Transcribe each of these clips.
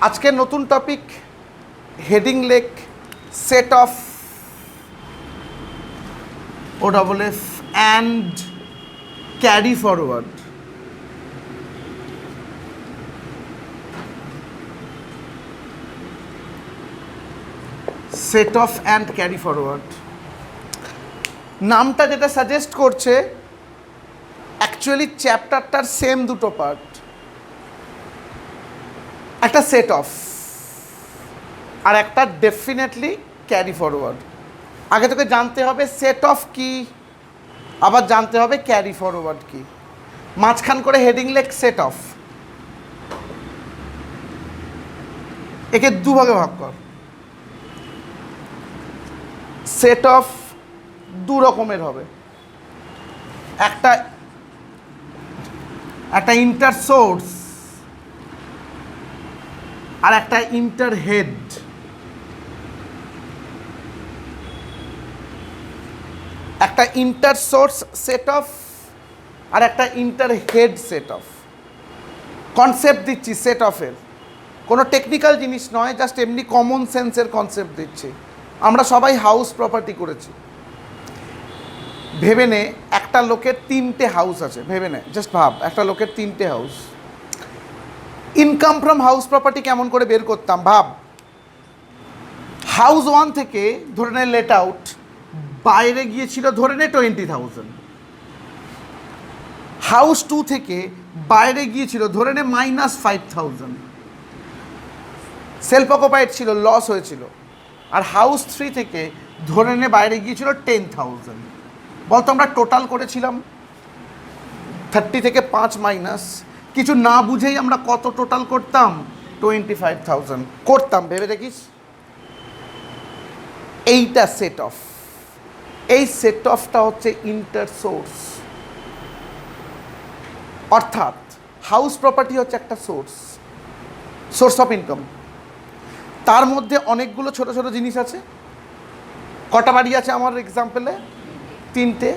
আজকের নতুন topic heading lake set of OFF and carry forward. Set of and carry forward নামটা যেটা suggest করছে, অ্যাকচুয়ালি চ্যাপ্টারটার সেম দুটো পার্ট, একটা সেট অফ আর একটা ডেফিনেটলি ক্যারি ফরওয়ার্ড। আগে তোকে জানতে হবে সেট অফ কি, আবার জানতে হবে ক্যারি ফরওয়ার্ড কি। মাঝখান করে হেডিং লেখ সেট অফ, একে দুভাগে ভাগ কর। সেট অফ দু রকমের হবে, একটা ইন্টার সোর্স আর একটা ইন্টার হেড। একটা ইন্টার সোর্স সেট অফ আর একটা inter head set of. Concept দিচ্ছি সেট অফের, কোনো টেকনিক্যাল জিনিস নয়, জাস্ট এমনি কমন সেন্সের কনসেপ্ট দিচ্ছি। আমরা সবাই হাউস প্রপার্টি করেছি। ভেবে নে একটা লোকের 3টে হাউস আছে, ভেবে নে, জাস্ট ভাব একটা লোকের 3টে house. Income from house property কেমন করে বের করতাম ভাব। হাউস 1 থেকে ধরে নে লেট আউট বাইরে গিয়েছিল ধরে নে 20,000। হাউস 2 থেকে বাইরে গিয়েছিল ধরে নে -5,000, সেলফ অকুপাইড ছিল, লস হয়েছিল। আর হাউস 3 থেকে ধরে নে বাইরে গিয়েছিল 10,000। বলতো আমরা টোটাল করেছিলাম 30 থেকে 5 মাইনাস, কিছু না বুঝেই আমরা কত টোটাল করতাম? 25,000 করতাম। ভেবে দেখিস, এইটা সেট অফ। এই সেট অফটা হচ্ছে ইন্টার সোর্স, অর্থাৎ হাউস প্রপার্টি হচ্ছে একটা সোর্স অফ ইনকাম। তার মধ্যে অনেকগুলো ছোট ছোট জিনিস আছে। কটা বাড়ি আছে আমার এক্সাম্পলে? 3টে।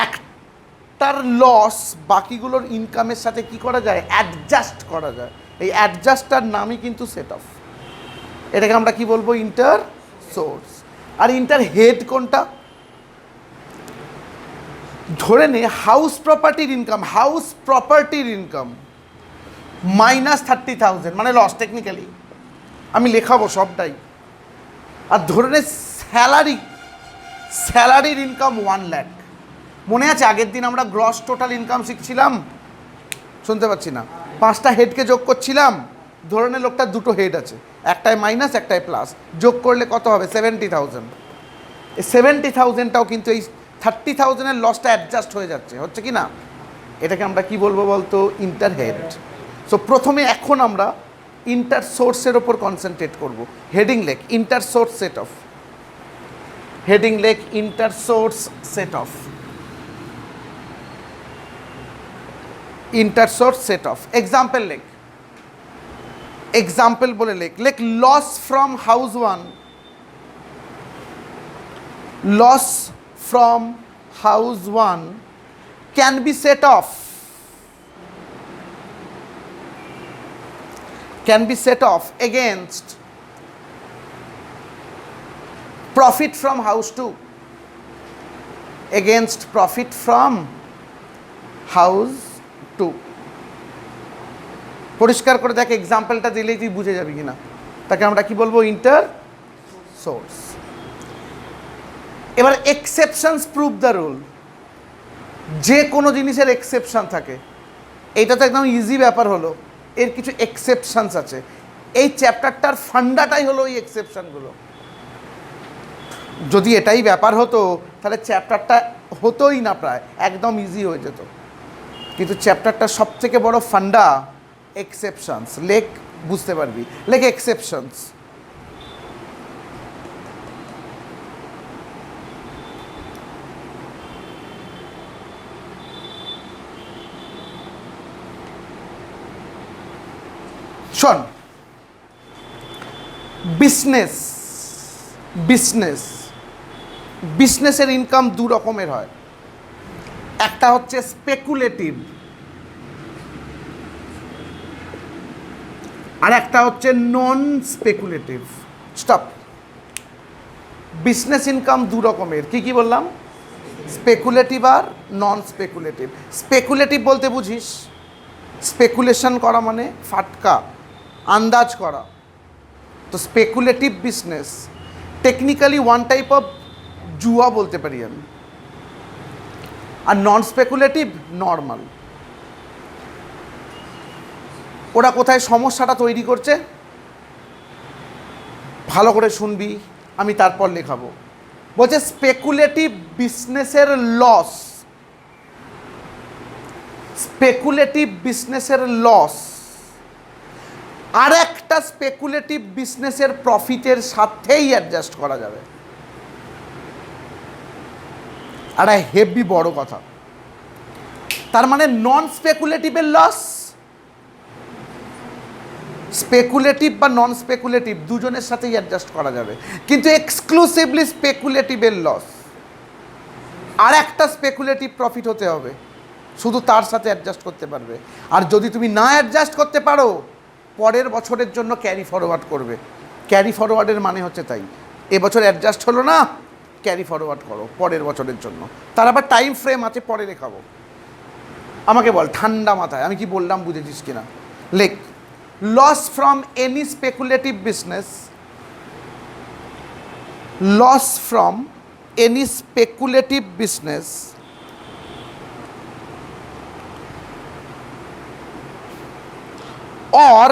একটার লস বাকিগুলোর ইনকামের সাথে কি করা যায়? অ্যাডজাস্ট করা যায়। এই অ্যাডজাস্টটার নামই কিন্তু সেট অফ। এটাকে আমরা কি বলবো? Inter source. আর ইন্টার হেড কোনটা? ধরে নে হাউস প্রপার্টির ইনকাম -30,000 মানে লস টেকনিক্যালি, আমি লেখাবো সবটাই। আর ধরে নে স্যালারির ইনকাম 1 লাখ। মনে আছে আগের দিন আমরা গ্রস টোটাল ইনকাম শিখছিলাম? শুনতে পাচ্ছি না। 5টা হেডকে যোগ করছিলাম। ধরে নে লোকটার 2টো হেড আছে, একটায় মাইনাস একটায় প্লাস, যোগ করলে কত হবে? 70,000। এই 70,000টাও কিন্তু এই 30,000-এর লসটা অ্যাডজাস্ট হয়ে যাচ্ছে, হচ্ছে কি না? এটাকে আমরা কি বলবো বলতো? Inter head. সো প্রথমে এখন আমরা ইন্টার সোর্সের ওপর কনসেন্ট্রেট করব। হেডিং লেখ inter source set off. Heading লেখ inter source set off. Inter source set off. Example লেখ, এক্সাম্পল বলে লেখ লস ফ্রম হাউস 1, লস from house 1 can be set off against profit from house 2, against profit from house 2। পরিষ্কার করে দেখ, এক্সাম্পলটা দিলেই তুই বুঝে যাবি কিনা। তাকে আমরা কি বলবো? Inter source. এবার এক্সেপশনস প্রুভ দ্য রুল। যে কোনো জিনিসের এক্সেপশন থাকে, এইটা তো একদম ইজি ব্যাপার হলো। এর কিছু এক্সেপশনস আছে। এই চ্যাপ্টারটার ফান্ডাটাই হলো এই এক্সেপশনগুলো। যদি এটাই ব্যাপার হতো তাহলে চ্যাপ্টারটা হতোই না, প্রায় একদম ইজি হয়ে যেত। কিন্তু চ্যাপ্টারটার সবথেকে বড় ফান্ডা এক্সেপশনস। লেখ, বুঝতে পারবি। লেখ এক্সেপশনস। শোন, বিজনেসের ইনকাম 2 রকমের হয়। একটা হচ্ছে স্পেকুলেটিভ, আর একটা হচ্ছে নন স্পেকুলেটিভ। স্টপ। বিজনেস ইনকাম দু রকমের, কি কি বললাম? স্পেকুলেটিভ আর নন স্পেকুলেটিভ। স্পেকুলেটিভ বলতে বুঝিস স্পেকুলেশন করা মানে ফাটকা, আন্দাজ করা। তো speculative business technically one type of জুয়া বলতে পারি আমি। আর নন স্পেকুলেটিভ নর্মাল। ওরা কোথায় সমস্যাটা তৈরি করছে ভালো করে শুনবি, আমি তারপর লেখাবো। বলছে স্পেকুলেটিভ বিজনেসের লস, স্পেকুলেটিভ বিজনেসের লস আর একটা স্পেকুলেটিভ বিজনেসের প্রফিটের সাথেই অ্যাডজাস্ট করা যাবে। আর হেভি বড় কথা, তার মানে নন স্পেকুলেটিভের লস, স্পেকুলেটিভ বা নন স্পেকুলেটিভ দুজনের সাথেই অ্যাডজাস্ট করা যাবে, কিন্তু এক্সক্লুসিভলি স্পেকুলেটিভের লস আর একটা স্পেকুলেটিভ প্রফিট হতে হবে, শুধু তার সাথে অ্যাডজাস্ট করতে পারবে। আর যদি তুমি না অ্যাডজাস্ট করতে পারো পরের বছরের জন্য ক্যারি ফরওয়ার্ড করবে। ক্যারি ফরওয়ার্ডের মানে হচ্ছে তাই, এবছর অ্যাডজাস্ট হলো না, ক্যারি ফরওয়ার্ড করো পরের বছরের জন্য। তার আবার টাইম ফ্রেম আছে, পরে লেখাবো। আমাকে বল ঠান্ডা মাথায় আমি কি বললাম বুঝেছিস কিনা? লেখ, loss from any speculative business, loss from any speculative business or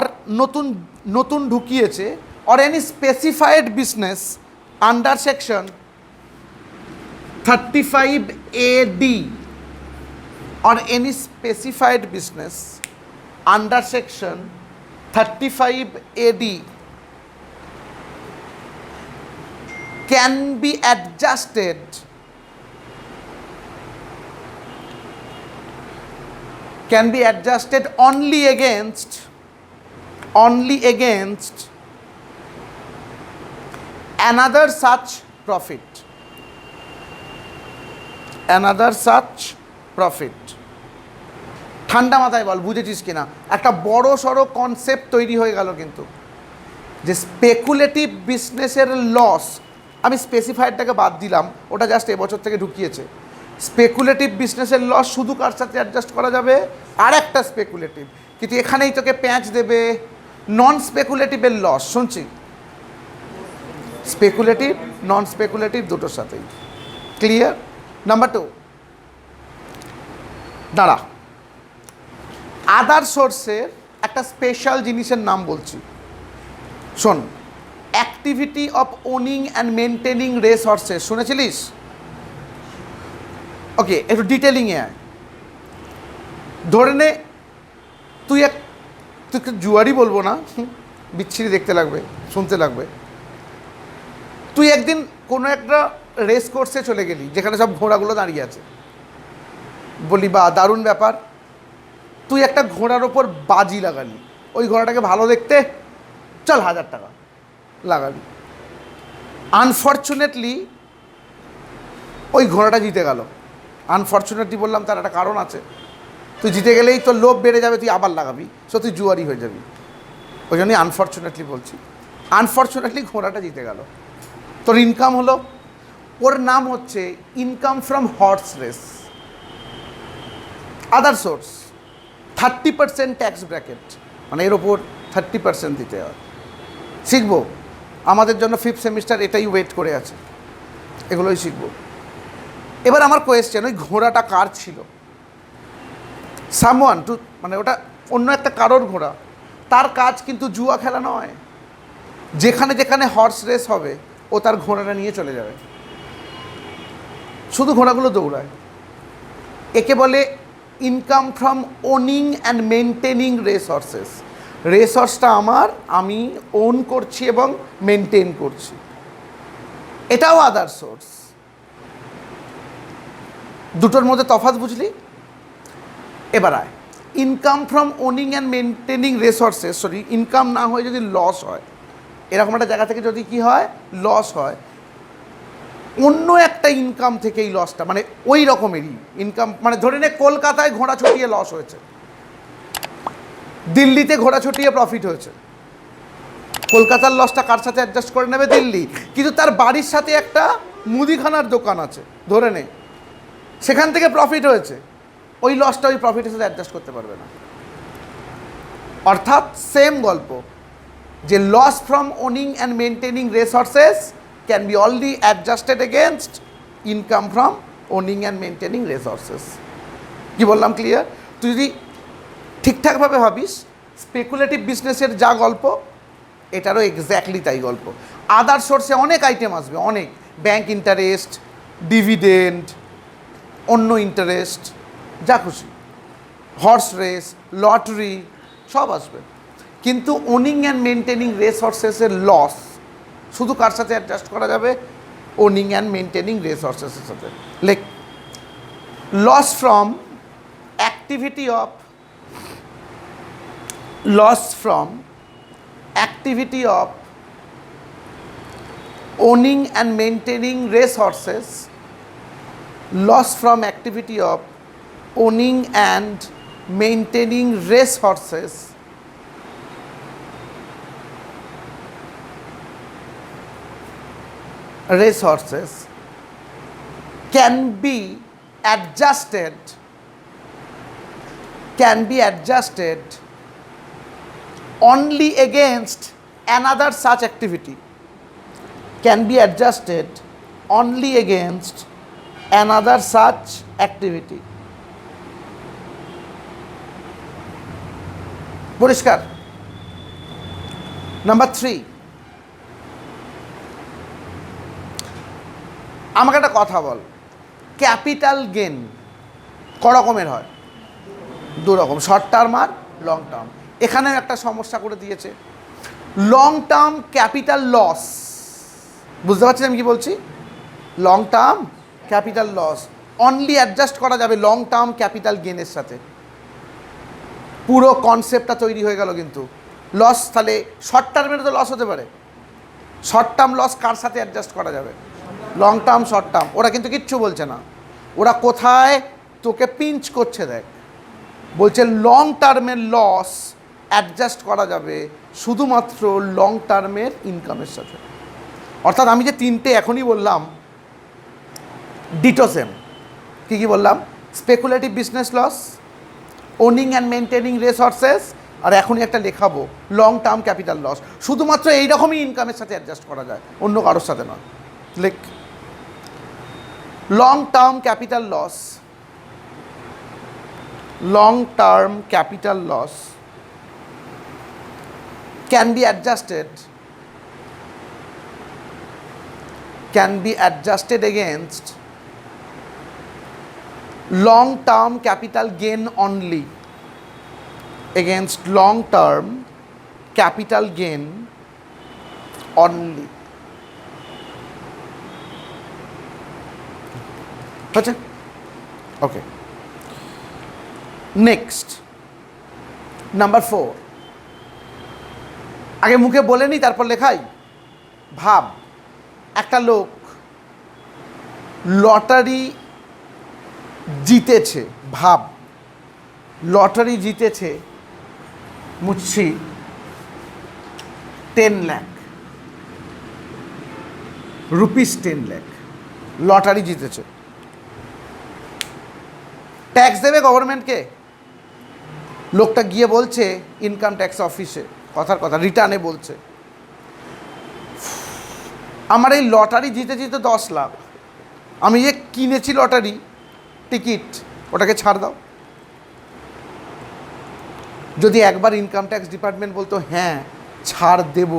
নতুন ঢুকিয়েছে or any specified business under section 35AD or any specified business under section 35AD can be adjusted only against another such profit, ঠান্ডা মাথায় বল বুঝেছিস কিনা? একটা বড় সড়ো concept তৈরি হয়ে গেল কিন্তু, যে স্পেকুলেটিভ বিজনেসের লস, আমি স্পেসিফাইডটাকে বাদ দিলাম, ওটা জাস্ট এবছর থেকে ঢুকিয়েছে। স্পেকুলেটিভ বিজনেসের লস শুধু কার সাথে অ্যাডজাস্ট করা যাবে? আর একটা স্পেকুলেটিভ, কিন্তু এখানেই তোকে প্যাঁচ দেবে নন স্পেকুলেটিভের লস। শুনছি স্পেকুলেটিভ নন স্পেকুলেটিভ দুটোর সাথেই। ক্লিয়ার? নাম্বার 2, দাঁড়া, আদার সোর্সের একটা স্পেশাল জিনিসের নাম বলছি, শোন। Activity of owning and maintaining race horses, শুনেছিলিস? ওকে, একটু ডিটেলিংয়ে আয়। ধরে নে তুই জুয়ারি বলবো না, বিচ্ছিরি দেখতে লাগবে, শুনতে লাগবে। তুই একদিন কোনো একটা রেস কোর্সে চলে গেলি যেখানে সব ঘোড়াগুলো দাঁড়িয়ে আছে, বলি বা দারুণ ব্যাপার। তুই একটা ঘোড়ার ওপর বাজি লাগালি, ওই ঘোড়াটাকে ভালো দেখতে, চল 1000 টাকা লাগালি। আনফর্চুনেটলি ওই ঘোড়াটা জিতে গেল। আনফর্চুনেটলি বললাম, তার একটা কারণ আছে। তুই জিতে গেলেই তোর লোভ বেড়ে যাবে, তুই আবার লাগাবি, সো তুই জুয়ারি হয়ে যাবি। ওই জন্যই আনফর্চুনেটলি বলছি। আনফর্চুনেটলি ঘোড়াটা জিতে গেল, তোর ইনকাম হলো। ওর নাম হচ্ছে income from horse race. Other source 30% tax bracket, মানে এর ওপর 30% দিতে হয়। শিখবো, আমাদের জন্য 5th সেমিস্টার এটাই ওয়েট করে আছে, এগুলোই শিখবো। এবার আমার কোয়েশ্চেন, ওই ঘোড়াটা কার ছিল? সামওয়ান টু, মানে ওটা অন্য একটা কারোর ঘোড়া, তার কাজ কিন্তু জুয়া খেলা নয়। যেখানে যেখানে হর্স রেস হবে ও তার ঘোড়াটা নিয়ে চলে যাবে, শুধু ঘোড়াগুলো দৌড়ায়। একে বলে income from owning and maintaining race horses. Race হর্সটা আমার, আমি ওন করছি এবং মেনটেন করছি, এটাও আদার সোর্স। দুটোর মধ্যে তফাৎ বুঝলি? এবার আয়, income from owning and maintaining resources, sorry, income না হয়ে যদি লস হয়, এরকম একটা জায়গা থেকে যদি কি হয়, লস হয়, অন্য একটা ইনকাম থেকে এই লসটা, মানে ওই রকমেরই ইনকাম, মানে ধরে নে কলকাতায় ঘোড়া ছটিয়ে লস হয়েছে, দিল্লিতে ঘোড়া ছটিয়ে প্রফিট হয়েছে, কলকাতার লসটা কার সাথে অ্যাডজাস্ট করে নেবে? দিল্লি। কিন্তু তার বাড়ির সাথে একটা মুদিখানার দোকান আছে ধরে নে, সেখান থেকে প্রফিট হয়েছে, ওই লসটা ওই প্রফিটের সাথে অ্যাডজাস্ট করতে পারবে না। অর্থাৎ সেম গল্প, যে loss from owning and maintaining resources can be only adjusted against income from owning and maintaining resources. কি বললাম ক্লিয়ার? তুই যদি ঠিকঠাকভাবে ভাবিস, স্পেকুলেটিভ বিজনেসের যা গল্প এটারও এক্স্যাক্টলি তাই গল্প। আদার সোর্সে অনেক আইটেম আসবে, অনেক, ব্যাংক ইন্টারেস্ট, ডিভিডেন্ড, অন্য ইন্টারেস্ট, যা খুশি, হর্স রেস, লটারি, সব আসবে। কিন্তু ওনিং অ্যান্ড মেনটেনিং রিসোর্সেসের লস শুধু কার সাথে অ্যাডজাস্ট করা যাবে? ওনিং অ্যান্ড মেনটেনিং রিসোর্সেসের সাথে। Like loss from activity of owning and maintaining resources, loss from activity of owning and maintaining resources can be adjusted only against another such activity, can be adjusted only against another such activity. পরিষ্কার? Number 3, আমাকে একটা কথা বল, capital gain ক রকমের হয়? দু রকম, short term আর long term. এখানেও একটা সমস্যা করে দিয়েছে, লং টার্ম ক্যাপিটাল লস। বুঝতে পারছেন আমি কি বলছি? Long term capital loss only adjust করা যাবে লং টার্ম ক্যাপিটাল গেনের সাথে। পুরো কনসেপ্টটা তৈরি হয়ে গেল। কিন্তু লস তাহলে শর্ট টার্মের তো লস হতে পারে, শর্ট টার্ম লস কার সাথে অ্যাডজাস্ট করা যাবে? Long term, short term. ওরা কিন্তু কিচ্ছু বলছে না, ওরা কোথায় তোকে পিঞ্চ করছে দেখ, বলছে লং টার্মের লস অ্যাডজাস্ট করা যাবে শুধুমাত্র লং টার্মের ইনকামের সাথে। অর্থাৎ আমি যে তিনটে এখনই বললাম ডিটো সেম। কী কী বললাম? Speculative business loss, owning and maintaining resources, আর এখনই একটা লেখাবো লং টার্ম ক্যাপিটাল লস। শুধুমাত্র এইরকমই ইনকামের সাথে অ্যাডজাস্ট করা যায়, অন্য কারোর সাথে নয়। লেখ, long term capital loss, long term capital loss can be adjusted against long term capital gain only, against long term capital gain only. আচ্ছা, ওকে। নেক্সট, নাম্বার 4, আগে মুখে বলে নি তারপর লেখাই। ভাব, একটা লোক লটারি জিতেছে, ভাব লটারি জিতেছে মুচ্ছি 10 লাখ রুপিস, 10 লাখ লটারি জিতেছে। ট্যাক্স দেবে গভর্নমেন্টকে। লোকটা গিয়ে বলছে ইনকাম ট্যাক্স অফিসে, কথার কথা রিটার্নে বলছে, আমার এই লটারি জিতে জিতে 10 লাখ, আমি যে কিনেছি লটারি টিকিট, ওটাকে ছাড় দাও। যদি একবার ইনকাম ট্যাক্স ডিপার্টমেন্ট বলতো হ্যাঁ ছাড় দেব,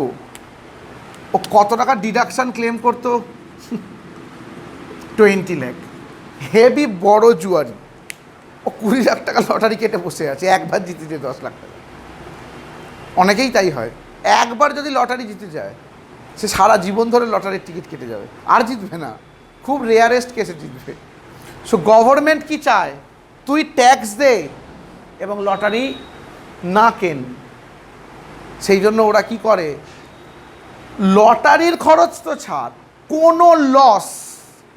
ও কত টাকা ডিডাকশান ক্লেম করতো? 20 লাখ। হেভি বড় জুয়ারি, ও 20 লাখ টাকা লটারি কেটে বসে আছে, একবার জিতে যায় 10 লাখ টাকা। অনেকেই তাই হয়, একবার যদি লটারি জিতে যায় সে সারা জীবন ধরে লটারির টিকিট কেটে যাবে, আর জিতবে না, খুব রেয়ারেস্ট কেসে জিতবে। সো গভর্নমেন্ট কি চায়? তুই ট্যাক্স দে এবং লটারি না কেন। সেই জন্য ওরা কি করে, লটারির খরচ তো ছাড়,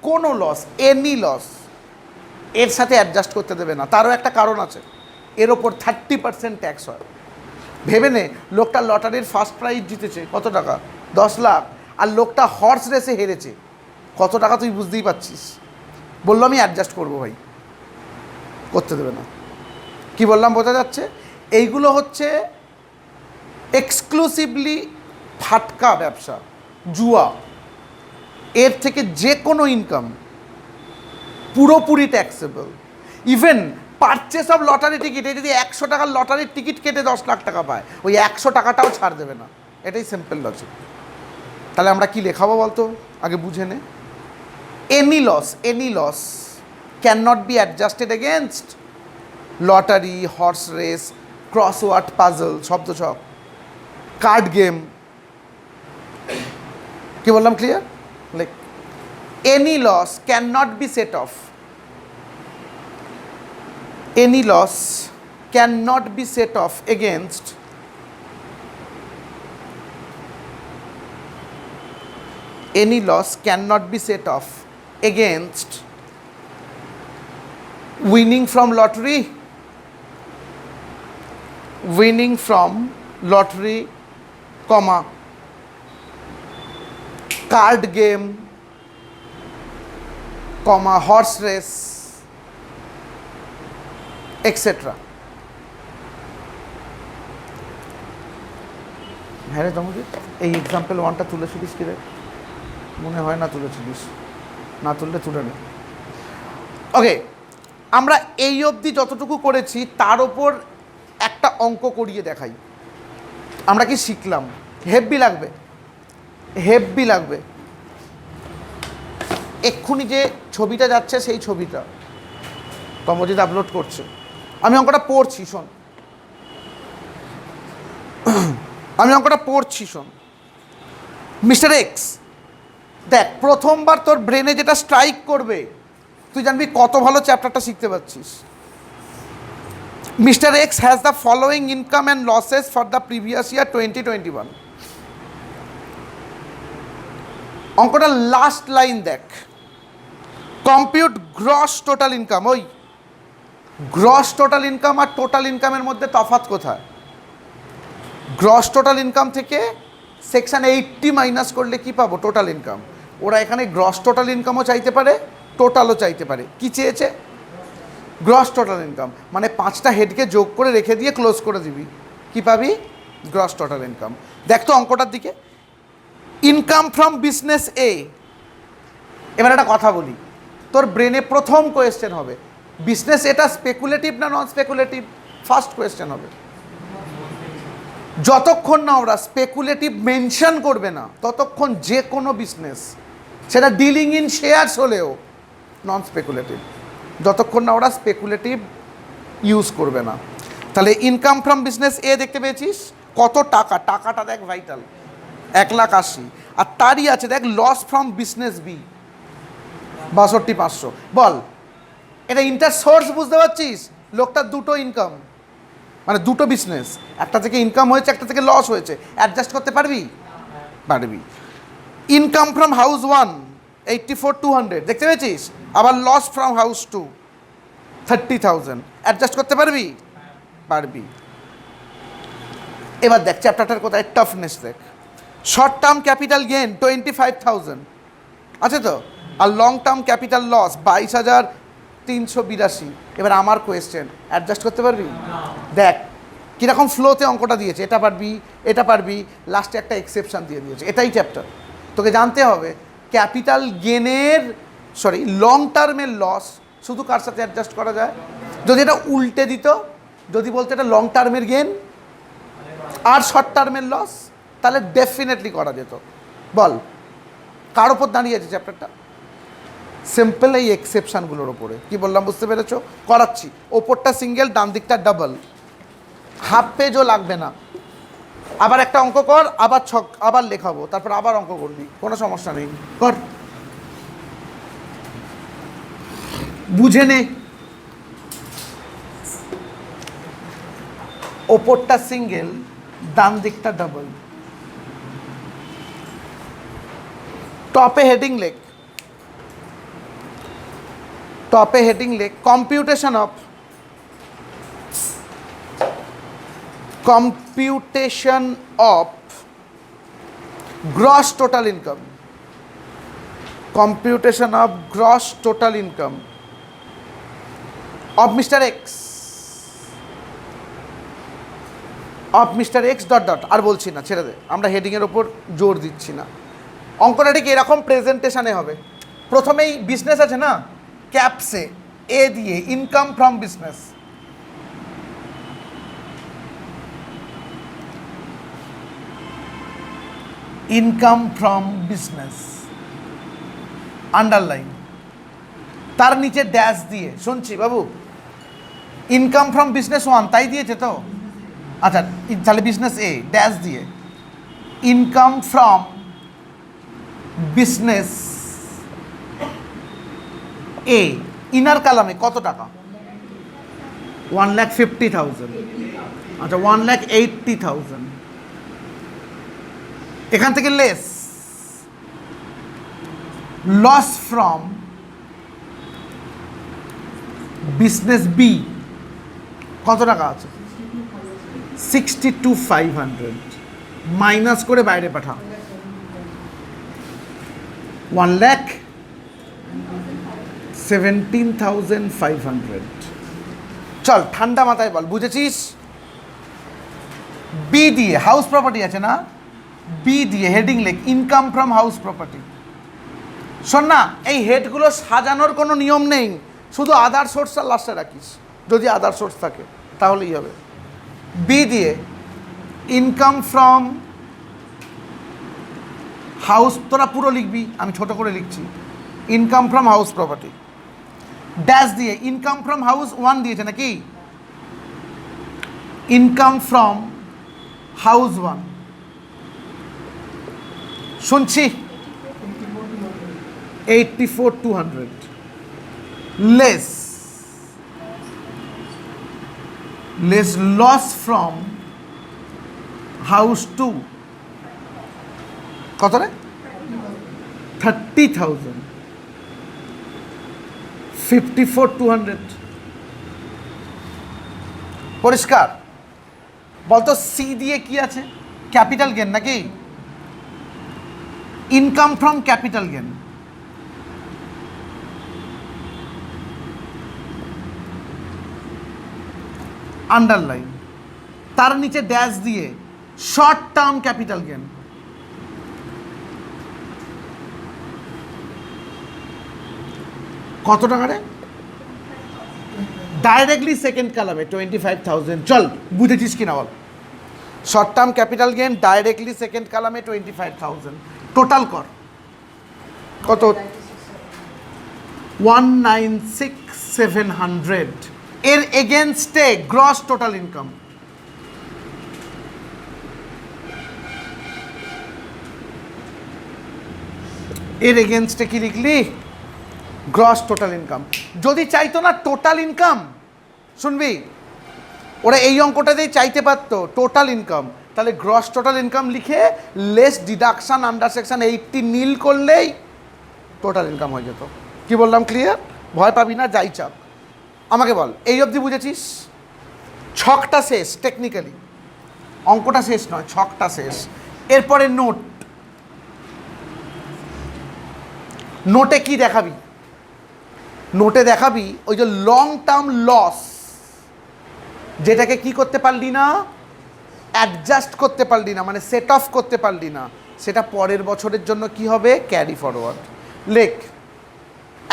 কোনো লস এনি লস এর সাথে অ্যাডজাস্ট করতে দেবে না। তারও একটা কারণ আছে, এর ওপর 30% ট্যাক্স হয়। ভেবে নে, লোকটা লটারির ফার্স্ট প্রাইজ জিতেছে কত টাকা, 10 লাখ, আর লোকটা হর্স রেসে হেরেছে কত টাকা, তুই বুঝতেই পারছিস। বললো আমি অ্যাডজাস্ট করবো, ভাই করতে দেবে না। কি বললাম বোঝা যাচ্ছে? এইগুলো হচ্ছে এক্সক্লুসিভলি ফাটকা ব্যবসা, জুয়া। এর থেকে যে কোনো ইনকাম পুরোপুরি taxable. Even purchase of lottery ticket, এই যদি 100 টাকার লটারির টিকিট কেটে 10 লাখ টাকা পায়, ওই 100 টাকাটাও ছাড় দেবে না। এটাই সিম্পল লজিক। তাহলে আমরা কি লেখাবো বলতো, আগে বুঝে নে। Any loss can not be adjusted against lottery, horse race, crossword puzzle, শব্দ ছক, কার্ড গেম। কি বললাম, clear? Like any loss can not be set off, any loss cannot be set off against any loss cannot be set off against winning from lottery, comma, card game, comma, horse race, etcetera. হ্যাঁ রে তমুদি, এই example 1টা তুলেছিলিস কি রে? মনে হয় না তুলেছিলিস, না তুললে তুলে নে। ওকে, আমরা এই অবধি যতটুকু করেছি তার ওপর একটা অঙ্ক করিয়ে দেখাই। আমরা কি শিখলাম? হেভি লাগবে, হেভি লাগবে। এক্ষুনি যে ছবিটা যাচ্ছে সেই ছবিটা তমজিৎ আপলোড করছে, আমি অঙ্কটা পড়ছি, শোন। মিস্টার এক্স, দেখ প্রথমবার তোর ব্রেনে যেটা স্ট্রাইক করবে, তুই জানবি কত ভালো চ্যাপ্টারটা শিখতে পারছিস। Mister x has the following income and losses for the previous year 2021। অঙ্কটা লাস্ট লাইন দেখ, কম্পিউট গ্রস টোটাল ইনকাম। ওই গ্রস টোটাল ইনকাম আর টোটাল ইনকামের মধ্যে তফাৎ কোথায়? গ্রস টোটাল ইনকাম থেকে সেকশন 80 মাইনাস করলে কি পাবো? Total income. ওরা এখানে গ্রস টোটাল ইনকামও চাইতে পারে, টোটালও চাইতে পারে। কি চেয়েছে? গ্রস টোটাল ইনকাম, মানে 5টা হেডকে যোগ করে রেখে দিয়ে ক্লোজ করে দিবি, কি পাবি? Gross total income. দেখ তো অঙ্কটার দিকে, ইনকাম ফ্রম বিজনেস এ। এবার একটা কথা বলি, তোর ব্রেনে প্রথম কোয়েশ্চেন হবে বিজনেস এটা স্পেকুলেটিভ না নন স্পেকুলেটিভ? ফার্স্ট কোয়েশ্চেন হবে। যতক্ষণ না ওরা স্পেকুলেটিভ মেনশন করবে না ততক্ষণ যে কোনো বিজনেস, সেটা ডিলিং ইন শেয়ারস হলেও নন স্পেকুলেটিভ, যতক্ষণ না ওরা স্পেকুলেটিভ ইউজ করবে না। তাহলে ইনকাম ফ্রম বিজনেস এ দেখতে পেয়েছিস কত টাকা, টাকাটা দেখ ভাইটাল, 1,80,000। আর তারই আছে দেখ লস ফ্রম বিজনেস বি 62,500। বল এটা ইন্টার সোর্স, বুঝতে পারছিস? লোকটার দুটো ইনকাম, মানে দুটো বিজনেস, একটা থেকে ইনকাম হয়েছে, একটা থেকে লস হয়েছে। অ্যাডজাস্ট করতে পারবি? পারবি। ইনকাম ফ্রম হাউস 1 84,200 দেখতে পেয়েছিস, আবার লস ফ্রম হাউস 2 30,000। অ্যাডজাস্ট করতে পারবি? পারবি। এবার দেখ চ্যাপ্টারটার কোথায় টাফনেস দেখ। শর্ট টার্ম ক্যাপিটাল গেন 25,000 আছে তো, আর লং টার্ম ক্যাপিটাল লস 22,382। এবার আমার কোয়েশ্চেন, অ্যাডজাস্ট করতে পারবি? দেখ কীরকম ফ্লোতে অঙ্কটা দিয়েছে, এটা পারবি, এটা পারবি, লাস্টে একটা এক্সেপশান দিয়ে দিয়েছে। এটাই চ্যাপ্টার, তোকে জানতে হবে ক্যাপিটাল গেনের লং টার্মের লস শুধু কার সাথে অ্যাডজাস্ট করা যায়? যদি এটা উল্টে দিত, যদি বলতো এটা লং টার্মের গেন আর শর্ট টার্মের লস, তাহলে ডেফিনেটলি করা যেত। বল কার ওপর দাঁড়িয়ে আছে চ্যাপ্টারটা? সিম্পল এই এক্সেপশানগুলোর ওপরে। কি বললাম বুঝতে পেরেছো? করাচ্ছি। ওপরটা সিঙ্গেল, ডান দিকটা ডাবল, হাফ পেজও লাগবে না। আবার একটা অঙ্ক কর, আবার ছক, আবার লেখাবো, তারপর আবার অঙ্ক করবি, কোনো সমস্যা নেই, কর, বুঝে নে। ওপরটা সিঙ্গেল, ডান দিকটা ডাবল। টপে হেডিং লেখ, টপে হেডিং লেখ computation of computation of gross total income, computation of gross total income of Mr X, of Mr X dot dot. আর বলছি না, ছেড়ে দে, আমরা হেডিংয়ের ওপর জোর দিচ্ছি না। অঙ্কটা ঠিক এরকম প্রেজেন্টেশনে হবে। প্রথমেই বিজনেস আছে না, ক্যাপসে এ দিয়ে income from business, income from business underline, তার নিচে ড্যাশ দিয়ে, শুনছি বাবু, ইনকাম ফ্রম বিজনেস 1 তাই দিয়েছে তো, আচ্ছা তাহলে বিজনেস এ ড্যাশ দিয়ে ইনকাম ফ্রম বিজনেস এ, ইনার কালামে কত টাকা, 1,50,000, আচ্ছা 1,80,000, এখান থেকে less loss from business B কত টাকা আছে, 62,500, মাইনাস করে বাইরে পাঠা, 1,17,500। চল ঠান্ডা মাথায় বল, বুঝেছিস? বি দিয়ে হাউস প্রপার্টি আছে না, বি দিয়ে হেডিং লেখ ইনকাম ফ্রম হাউস প্রপার্টি। শোন না, এই হেডগুলো সাজানোর কোনো নিয়ম নেই, শুধু আদার সোর্স আর লাস্টে রাখিস, যদি আদার সোর্স থাকে তাহলেই হবে। বি দিয়ে ইনকাম ফ্রম হাউস, তোরা পুরো লিখবি, আমি ছোট করে লিখছি, income from house property. Dash দিয়ে ইনকাম ফ্রম হাউস 1 দিয়েছে নাকি, ইনকাম ফ্রম হাউস 1, শুনছি 84,200, লেস লস ফ্রম হাউস 2 কত রে, 30,000, 54,200। পরিষ্কার? বলতো সি দিয়ে কি আছে, ক্যাপিটাল গেন নাকি, income from capital gain, underline, তার নিচে ড্যাশ দিয়ে শর্ট টার্ম ক্যাপিটাল গেন, কত টাকা রে, ডাইরেক্টলি সেকেন্ড কালামে 25,000। চল বুঝেছিস কিনা বল, short term capital gain directly second কালামে 25,000, টোটাল কর কত, 196,700। এর এগেনস্টে গ্রস টোটাল ইনকাম, এর এগেনস্টে কি লিখলি, গ্রস টোটাল ইনকাম। যদি চাইতো না টোটাল ইনকাম, শুনবি, ওরা এই অঙ্কটাতেই চাইতে পারতো টোটাল ইনকাম, তাহলে গ্রস টোটাল ইনকাম লিখে লেস ডিডাকশান আন্ডার সেকশন 80 নীল করলেই টোটাল ইনকাম হয়ে যেত। কি বললাম, ক্লিয়ার? ভয় পাবি না, যাই চাপ। আমাকে বল, এই অবধি বুঝেছিস? ছকটা শেষ, টেকনিক্যালি অঙ্কটা শেষ নয়, ছকটা শেষ। এরপরে নোট, নোটে কি দেখাবি, নোটে দেখাবি ওই যে লং টার্ম লস, যেটাকে কি করতে পারলি না, অ্যাডজাস্ট করতে পারলি না, মানে সেট অফ করতে পারলি না, সেটা পরের বছরের জন্য কি হবে, ক্যারি ফরওয়ার্ড। লেখ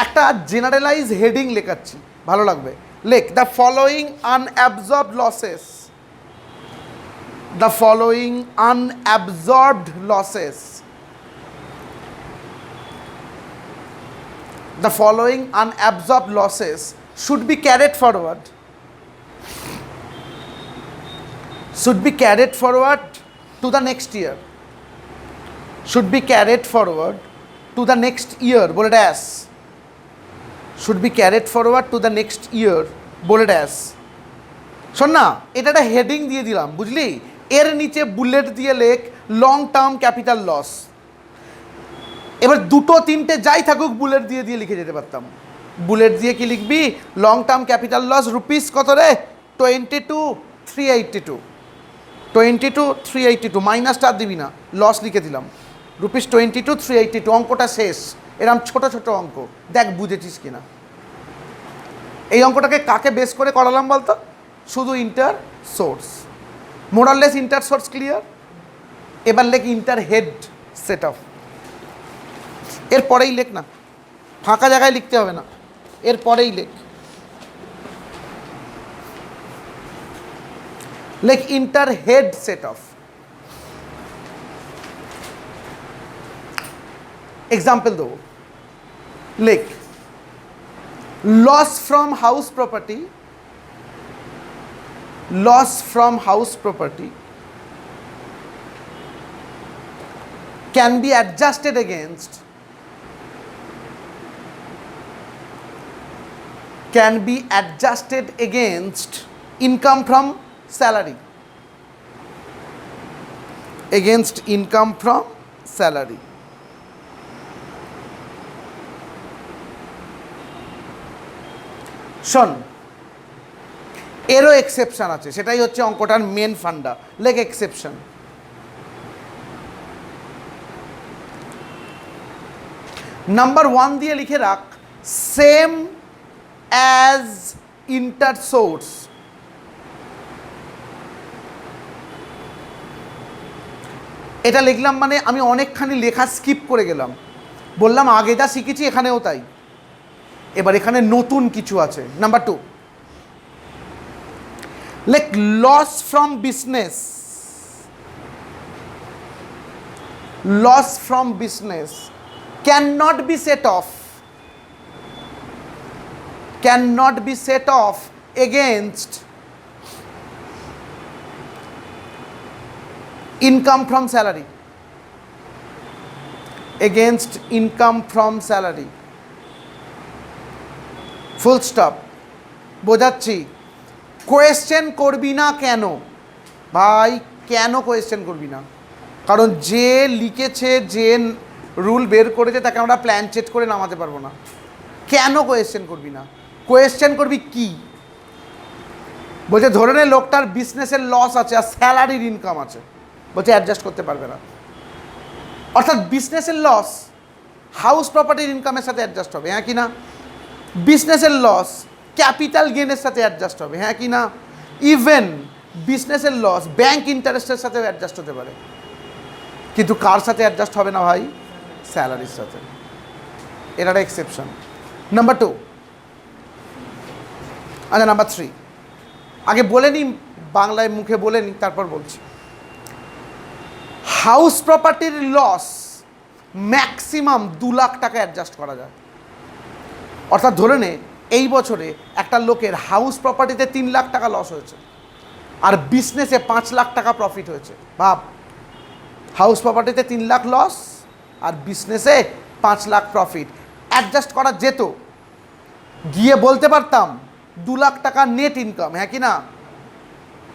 একটা জেনারেলাইজ হেডিং লেখাচ্ছি, ভালো লাগবে, লেখ the following unabsorbed losses, the following unabsorbed losses, the following unabsorbed losses should be carried forward, should be carried forward to the next year, should be carried forward to the next year, বলে dash, should be carried forward to the next year, বলে dash. শোন না, এটা একটা heading দিয়ে দিলাম, বুঝলি? এর নিচে বুলেট দিয়ে লেখ লং টার্ম ক্যাপিটাল লস। এবার দুটো তিনটে যাই থাকুক বুলেট দিয়ে দিয়ে লিখে যেতে পারতাম। বুলেট দিয়ে কি লিখবি, long term capital loss rupees কত রে, 22,382, 22,382 মাইনাসটা আর দিবি না, লস লিখে দিলাম, ₹22,382, অঙ্কটা শেষ। এরম ছোট ছোট অঙ্ক, দেখ বুঝেছিস কিনা। এই অঙ্কটাকে কাকে বেস করে করালাম বলতো? শুধু ইন্টার সোর্স, মোরাললেস ইন্টার সোর্স ক্লিয়ার। এবার লেখ ইন্টার হেড সেট অফ, এর পরেই লেখ না, ফাঁকা জায়গায় লিখতে হবে না, এর পরেই লেখ। লেখ inter head set off. Example দেবো, লেখ loss from house property, loss from house property can be adjusted against income from salary, against income from salary। শোন, এরও এক্সেপশন আছে, সেটাই হচ্ছে অঙ্কটার মেন ফান্ডা। লেখ এক্সেপশন। নাম্বার 1 দিয়ে লিখে রাখ সেম অ্যাজ ইন্টার সোর্স। এটা লিখলাম মানে আমি অনেকখানি লেখা স্কিপ করে গেলাম, বললাম আগে যা শিখেছি এখানেও তাই। এবার এখানে নতুন কিছু আছে। Number 2, like loss from business, loss from business cannot be set off, cannot be set off against income from salary, against income from salary, full stop। বোঝাচ্ছি, কোয়েশ্চেন করবি না কেন ভাই, কেন কোয়েশ্চেন করবি না? কারণ যে লিখেছে, যে রুল বের করেছে তাকে আমরা প্ল্যান চেট করে নামাতে পারবো না। কেন কোয়েশ্চেন করবি না? কোয়েশ্চেন করবি কি বলছে, ধরে নে লোকটার বিজনেসের লস আছে আর স্যালারির ইনকাম আছে, বলছে অ্যাডজাস্ট করতে পারবে না। অর্থাৎ বিজনেসের লস হাউস প্রপার্টির ইনকামের সাথে অ্যাডজাস্ট হবে, হ্যাঁ কি না? বিজনেসের লস ক্যাপিটাল গেনের সাথে অ্যাডজাস্ট হবে, হ্যাঁ কি না? ইভেন বিজনেসের লস ব্যাংক ইন্টারেস্টের সাথে অ্যাডজাস্ট হতে পারে, কিন্তু কার সাথে অ্যাডজাস্ট হবে না ভাই? স্যালারির সাথে। এটা একটা এক্সেপশন। নাম্বার 2, আচ্ছা নাম্বার 3 আগে বলে নিই, বাংলায় মুখে বলে নিই, তারপর বলছি। হাউস প্রপার্টির লস ম্যাক্সিমাম 2 লাখ টাকা অ্যাডজাস্ট করা যায়। অর্থাৎ ধরে নে এই বছরে একটা লোকের হাউস প্রপার্টিতে 3 লাখ টাকা লস হয়েছে আর বিজনেসে 5 লাখ টাকা প্রফিট হয়েছে। ভাব, হাউস প্রপার্টিতে 3 লাখ লস আর বিজনেসে 5 লাখ প্রফিট। অ্যাডজাস্ট করা যেত, গিয়ে বলতে পারতাম 2 লাখ টাকা নেট ইনকাম, হ্যাঁ কি না?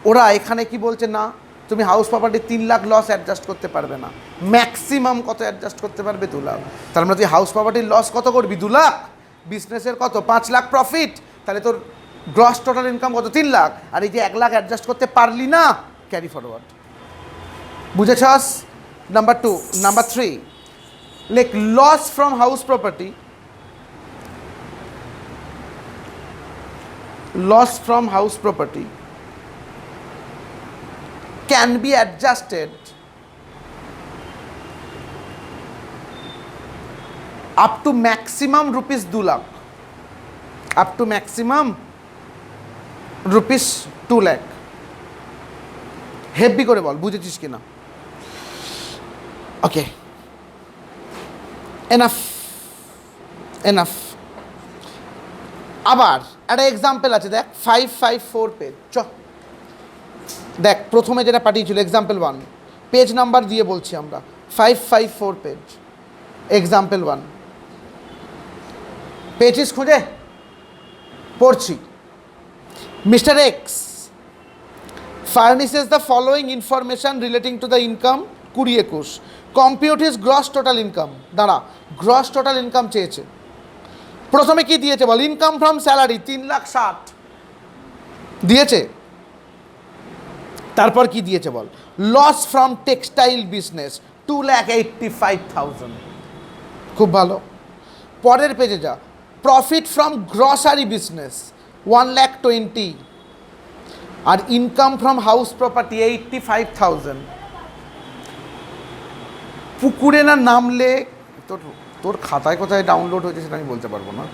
ওরা এখানে কি বলছে, না তুমি হাউস প্রপার্টির 3 লাখ লস অ্যাডজাস্ট করতে পারবে না, ম্যাক্সিমাম কত অ্যাডজাস্ট করতে পারবে? 2 লাখ। তার মানে তুই হাউস প্রপার্টির লস কত করবি? 2 লাখ। বিজনেসের কত? 5 লাখ প্রফিট। তাহলে তোর গ্রস টোটাল ইনকাম কত? 3 লাখ। আর এই যে 1 লাখ অ্যাডজাস্ট করতে পারলি না, ক্যারি ফরওয়ার্ড। বুঝেছস? Number 2। Number 3, like loss from house property, loss from house property can be adjusted up to maximum rupees 2 lakh, up to maximum rupees 2 lakh। Heavy করে বল, বুঝেছিস কিনা? ওকে, এনাফ এনাফ। আবার একটা এক্সাম্পল আছে, দেখ 554 পেজ। চ দেখ, প্রথমে যেটা পাঠিয়েছিল এক্সাম্পল 1, পেজ নাম্বার দিয়ে বলছি আমরা, 554 পেজ, এক্সাম্পল 1। পেজিস খুঁজে পড়ছি। Mr X furnishes the following information relating to the income 2021, compute his gross total income. দাঁড়া, গ্রস টোটাল ইনকাম চেয়েছে। প্রথমে কি দিয়েছে বল? ইনকাম ফ্রম স্যালারি 3,60,000 দিয়েছে। তারপর কি দিয়েছে বল, লস ফ্রম টেক্সটাইল বিজনেস 2,85,000, খুব ভালো। পরের পেজে যা, প্রফিট ফ্রম গ্রসারি বিজনেস 1,20,000, আর ইনকাম ফ্রম হাউস প্রপার্টি 85,000। পুকুরে না নামলে, তোর তোর খাতায় কোথায় ডাউনলোড হয়েছে সেটা আমি বলতে পারবো না,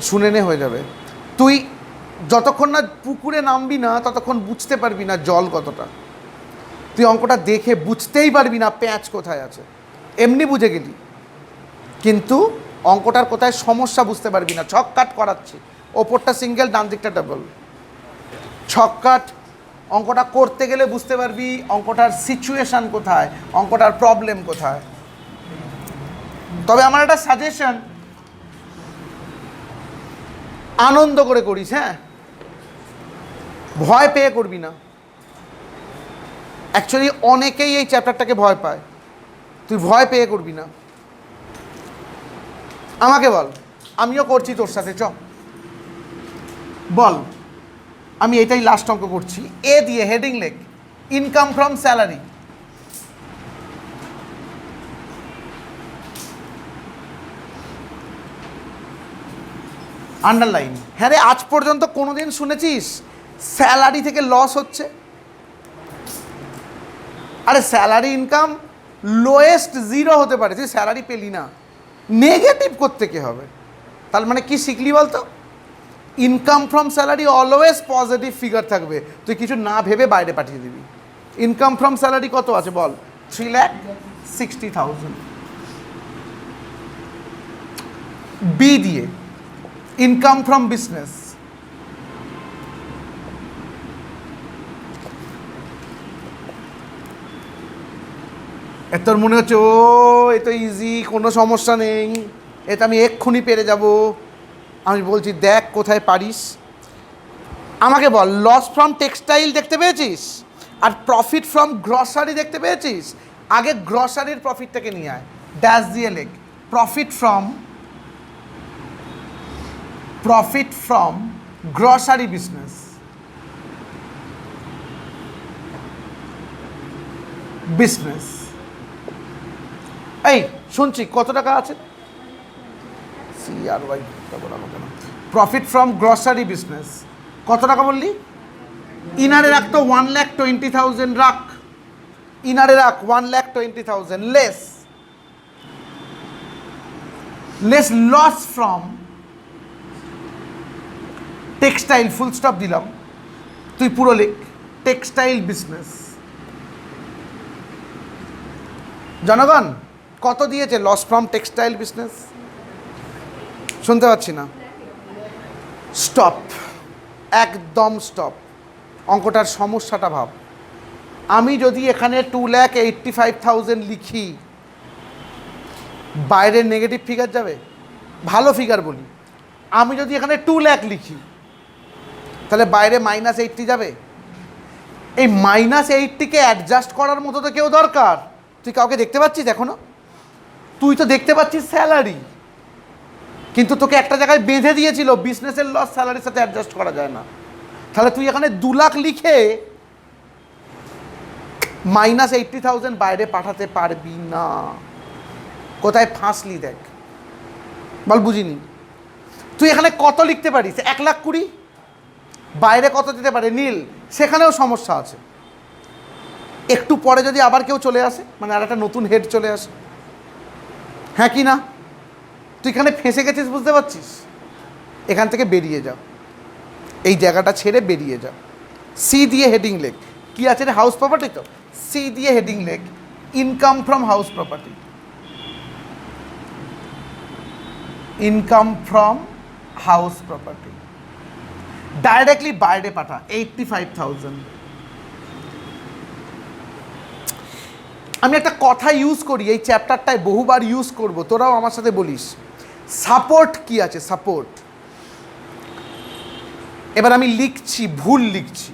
শুনে নে হয়ে যাবে। তুই যতক্ষণ না পুকুরে নামবি না ততক্ষণ বুঝতে পারবি না জল কতটা, তুই অঙ্কটা দেখে বুঝতেই পারবি না প্যাঁচ কোথায় আছে, এমনি বুঝে গেলি কিন্তু অঙ্কটার কোথায় সমস্যা বুঝতে পারবি না। ছক কাট করাচ্ছি, ওপরটা সিঙ্গেল ডান দিকটা ডাবল, ছক কাট অঙ্কটা করতে গেলে বুঝতে পারবি অঙ্কটার সিচুয়েশান কোথায়, অঙ্কটার প্রবলেম কোথায়। তবে আমার একটা সাজেশন, আনন্দ করে করিস, হ্যাঁ, ভয় পেয়ে করবি না। অ্যাকচুয়ালি অনেকেই এই চ্যাপ্টারটাকে ভয় পায়, তুই ভয় পেয়ে করবি না। আমাকে বল, আমিও করছি তোর সাথে, চ বল। আমি এটাই লাস্ট অঙ্ক করছি, এ দিয়ে হেডিং লেখ, ইনকাম ফ্রম স্যালারি। আন্ডারলাইন। হ্যাঁ রে, আজ পর্যন্ত কোনোদিন শুনেছিস স্যালারি থেকে লস হচ্ছে? আরে স্যালারি ইনকাম লোয়েস্ট 0 হতে পারে, তুই স্যালারি পেলি না, নেগেটিভ করতে কি হবে? তার মানে কি শিখলি বলতো, income from salary always positive figure থাকবে, তুই কিছু না ভেবে বাইরে পাঠিয়ে দিবি। ইনকাম ফ্রম স্যালারি কত আছে বল, 3,60,000। বি দিয়ে ইনকাম ফ্রম বিজনেস, তোর মনে হচ্ছে ও এ তো ইজি, কোনো সমস্যা নেই, এটা আমি এক্ষুনি পেরে যাব। আমি বলছি দেখ কোথায় পারিস। আমাকে বল, লস ফ্রম টেক্সটাইল দেখতে পেয়েছিস আর প্রফিট ফ্রম গ্রসারি দেখতে পেয়েছিস? আগে গ্রসারির প্রফিটটাকে নিয়ে আয়, ড্যাশ দিয়ে লেখ, প্রফিট ফ্রম গ্রসারি বিজনেস। এই শুনছি কত টাকা আছে, CRY profit from grocery business কত টাকা বললি? ইনারে রাখ তো 1,20,000 রাখ, ইনারে রাখ 1,20,000 less loss from textile, full stop দিলাম, তুই পুরো লেখ, টেক্সটাইল বিজনেস। জনগণ কত দিয়েছে লস ফ্রম টেক্সটাইল বিজনেস? শুনতে পাচ্ছি না, স্টপ, একদম স্টপ। অঙ্কটার সমস্যাটা ভাব, আমি যদি এখানে 2,85,000 লিখি, বাইরের নেগেটিভ ফিগার যাবে, ভালো ফিগার বলি। আমি যদি এখানে 2 লাখ লিখি তাহলে বাইরে -80 যাবে। এই -80কে অ্যাডজাস্ট করার মতো তো কেউ দরকার, তুই কাউকে দেখতে পাচ্ছিস এখনো? তুই তো দেখতে পাচ্ছিস স্যালারি, কিন্তু তোকে একটা জায়গায় বেঁধে দিয়েছিল বিজনেসের লস স্যালারির সাথে অ্যাডজাস্ট করা যায় না। তাহলে তুই এখানে 2 লাখ লিখে -80,000 বাইরে পাঠাতে পারবি না। কোথায় ফাঁসলি দেখ, বল বুঝিনি। তুই এখানে কত লিখতে পারিস, 1,20,000, বাইরে কত দিতে পারে নীল, সেখানেও সমস্যা আছে। একটু পরে যদি আবার কেউ চলে আসে, মানে আর একটা নতুন হেড চলে আসে, হ্যাঁ কি না? তুই এখানে ফেঁসে গেছিস, বুঝতে পারছিস? এখান থেকে বেরিয়ে যা, এই জায়গাটা ছেড়ে বেরিয়ে যা। সি দিয়ে হেডিং লেখ, কি আছে রে, হাউস প্রপার্টি তো, সি দিয়ে হেডিং লেখ, income from house property. Income from house property directly বাইরে পাঠা, 85,000। আমি একটা কথা ইউজ করি, এই চ্যাপ্টারটায় বহুবার ইউজ করব, তোরাও আমার সাথে বলিস। সাপোর্ট কি আছে, সাপোর্ট। এবার আমি লিখছি, ভুল লিখছি।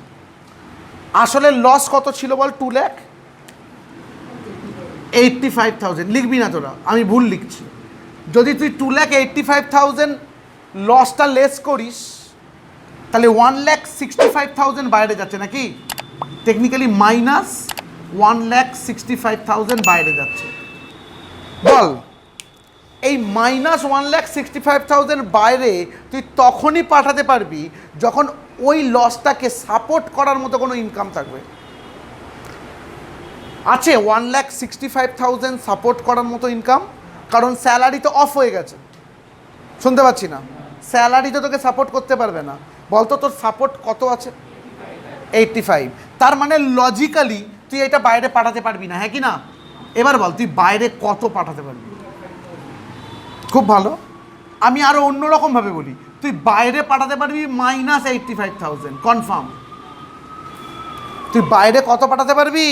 আসলে লস কত ছিল বল, 2,85,000। লিখবি না তোরা, আমি ভুল লিখছি। যদি তুই 2,85,000 লসটা লেস করিস তাহলে 1,65,000 বাইরে যাচ্ছে নাকি, টেকনিক্যালি মাইনাস 1,65,000 বাইরে যাচ্ছে। বল এই মাইনাস 1,65,000 বাইরে তুই তখনই পাঠাতে পারবি যখন ওই লসটাকে সাপোর্ট করার মতো কোনো ইনকাম থাকবে। আছে 1,65,000 সাপোর্ট করার মতো ইনকাম? কারণ স্যালারি তো অফ হয়ে গেছে, শুনতে পাচ্ছি না, স্যালারি তো তোকে সাপোর্ট করতে পারবে না। বলতো তোর সাপোর্ট কত আছে? 85। তার মানে লজিক্যালি তুই এটা বাইরে পাঠাতে পারবি না, হ্যাঁ কি না? এবার বল তুই বাইরে কত পাঠাতে পারবি? খুব ভালো, আমি আরো অন্যরকমভাবে বলি, তুই বাইরে পাঠাতে পারবি -85,000 কনফার্ম। তুই বাইরে কত পাঠাতে পারবি?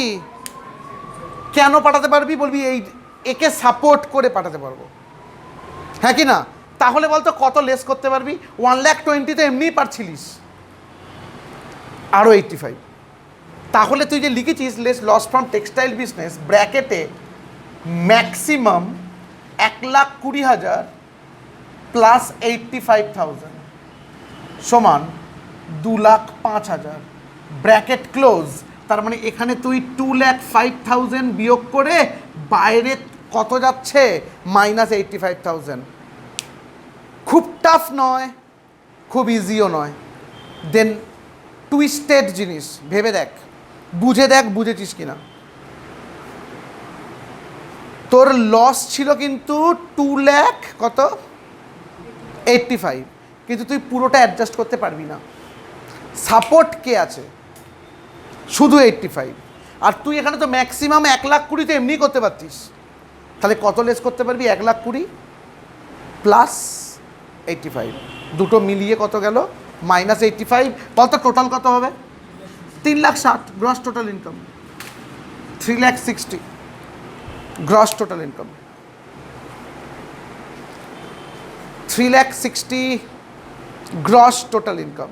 কেন পাঠাতে পারবি? বলবি এই একে সাপোর্ট করে পাঠাতে পারবো, হ্যাঁ কি না? তাহলে বলতো কত লেস করতে পারবি? 1,20,000 তো এমনিই পারছিলিস, আরও 85। তাহলে তুই যে লিখেছিস less loss from textile business ব্র্যাকেটে ম্যাক্সিমাম 1,20,000 প্লাস 85,000 সমান 2,05,000 ব্র্যাকেট ক্লোজ। তার মানে এখানে তুই 2,05,000 বিয়োগ করে বাইরে কত যাচ্ছে? -85,000। খুব টাফ নয়, খুব ইজিও নয়, দেন টুইস্টেড জিনিস। ভেবে দেখ, বুঝে দেখ, বুঝেছিস কিনা। তোর লস ছিল কিন্তু 2,85,000, কিন্তু তুই পুরোটা অ্যাডজাস্ট করতে পারবি না। সাপোর্ট কে আছে? শুধু 85। আর তুই এখানে তো ম্যাক্সিমাম 1,20,000 তো এমনি করতে পারতিস। তাহলে কত লেস করতে পারবি? 1,20,000 প্লাস 85, দুটো মিলিয়ে কত গেল? -85। বলতো টোটাল কত হবে? 3,60,000 gross total income, 3,60,000 gross total income, 3,60,000 gross total income.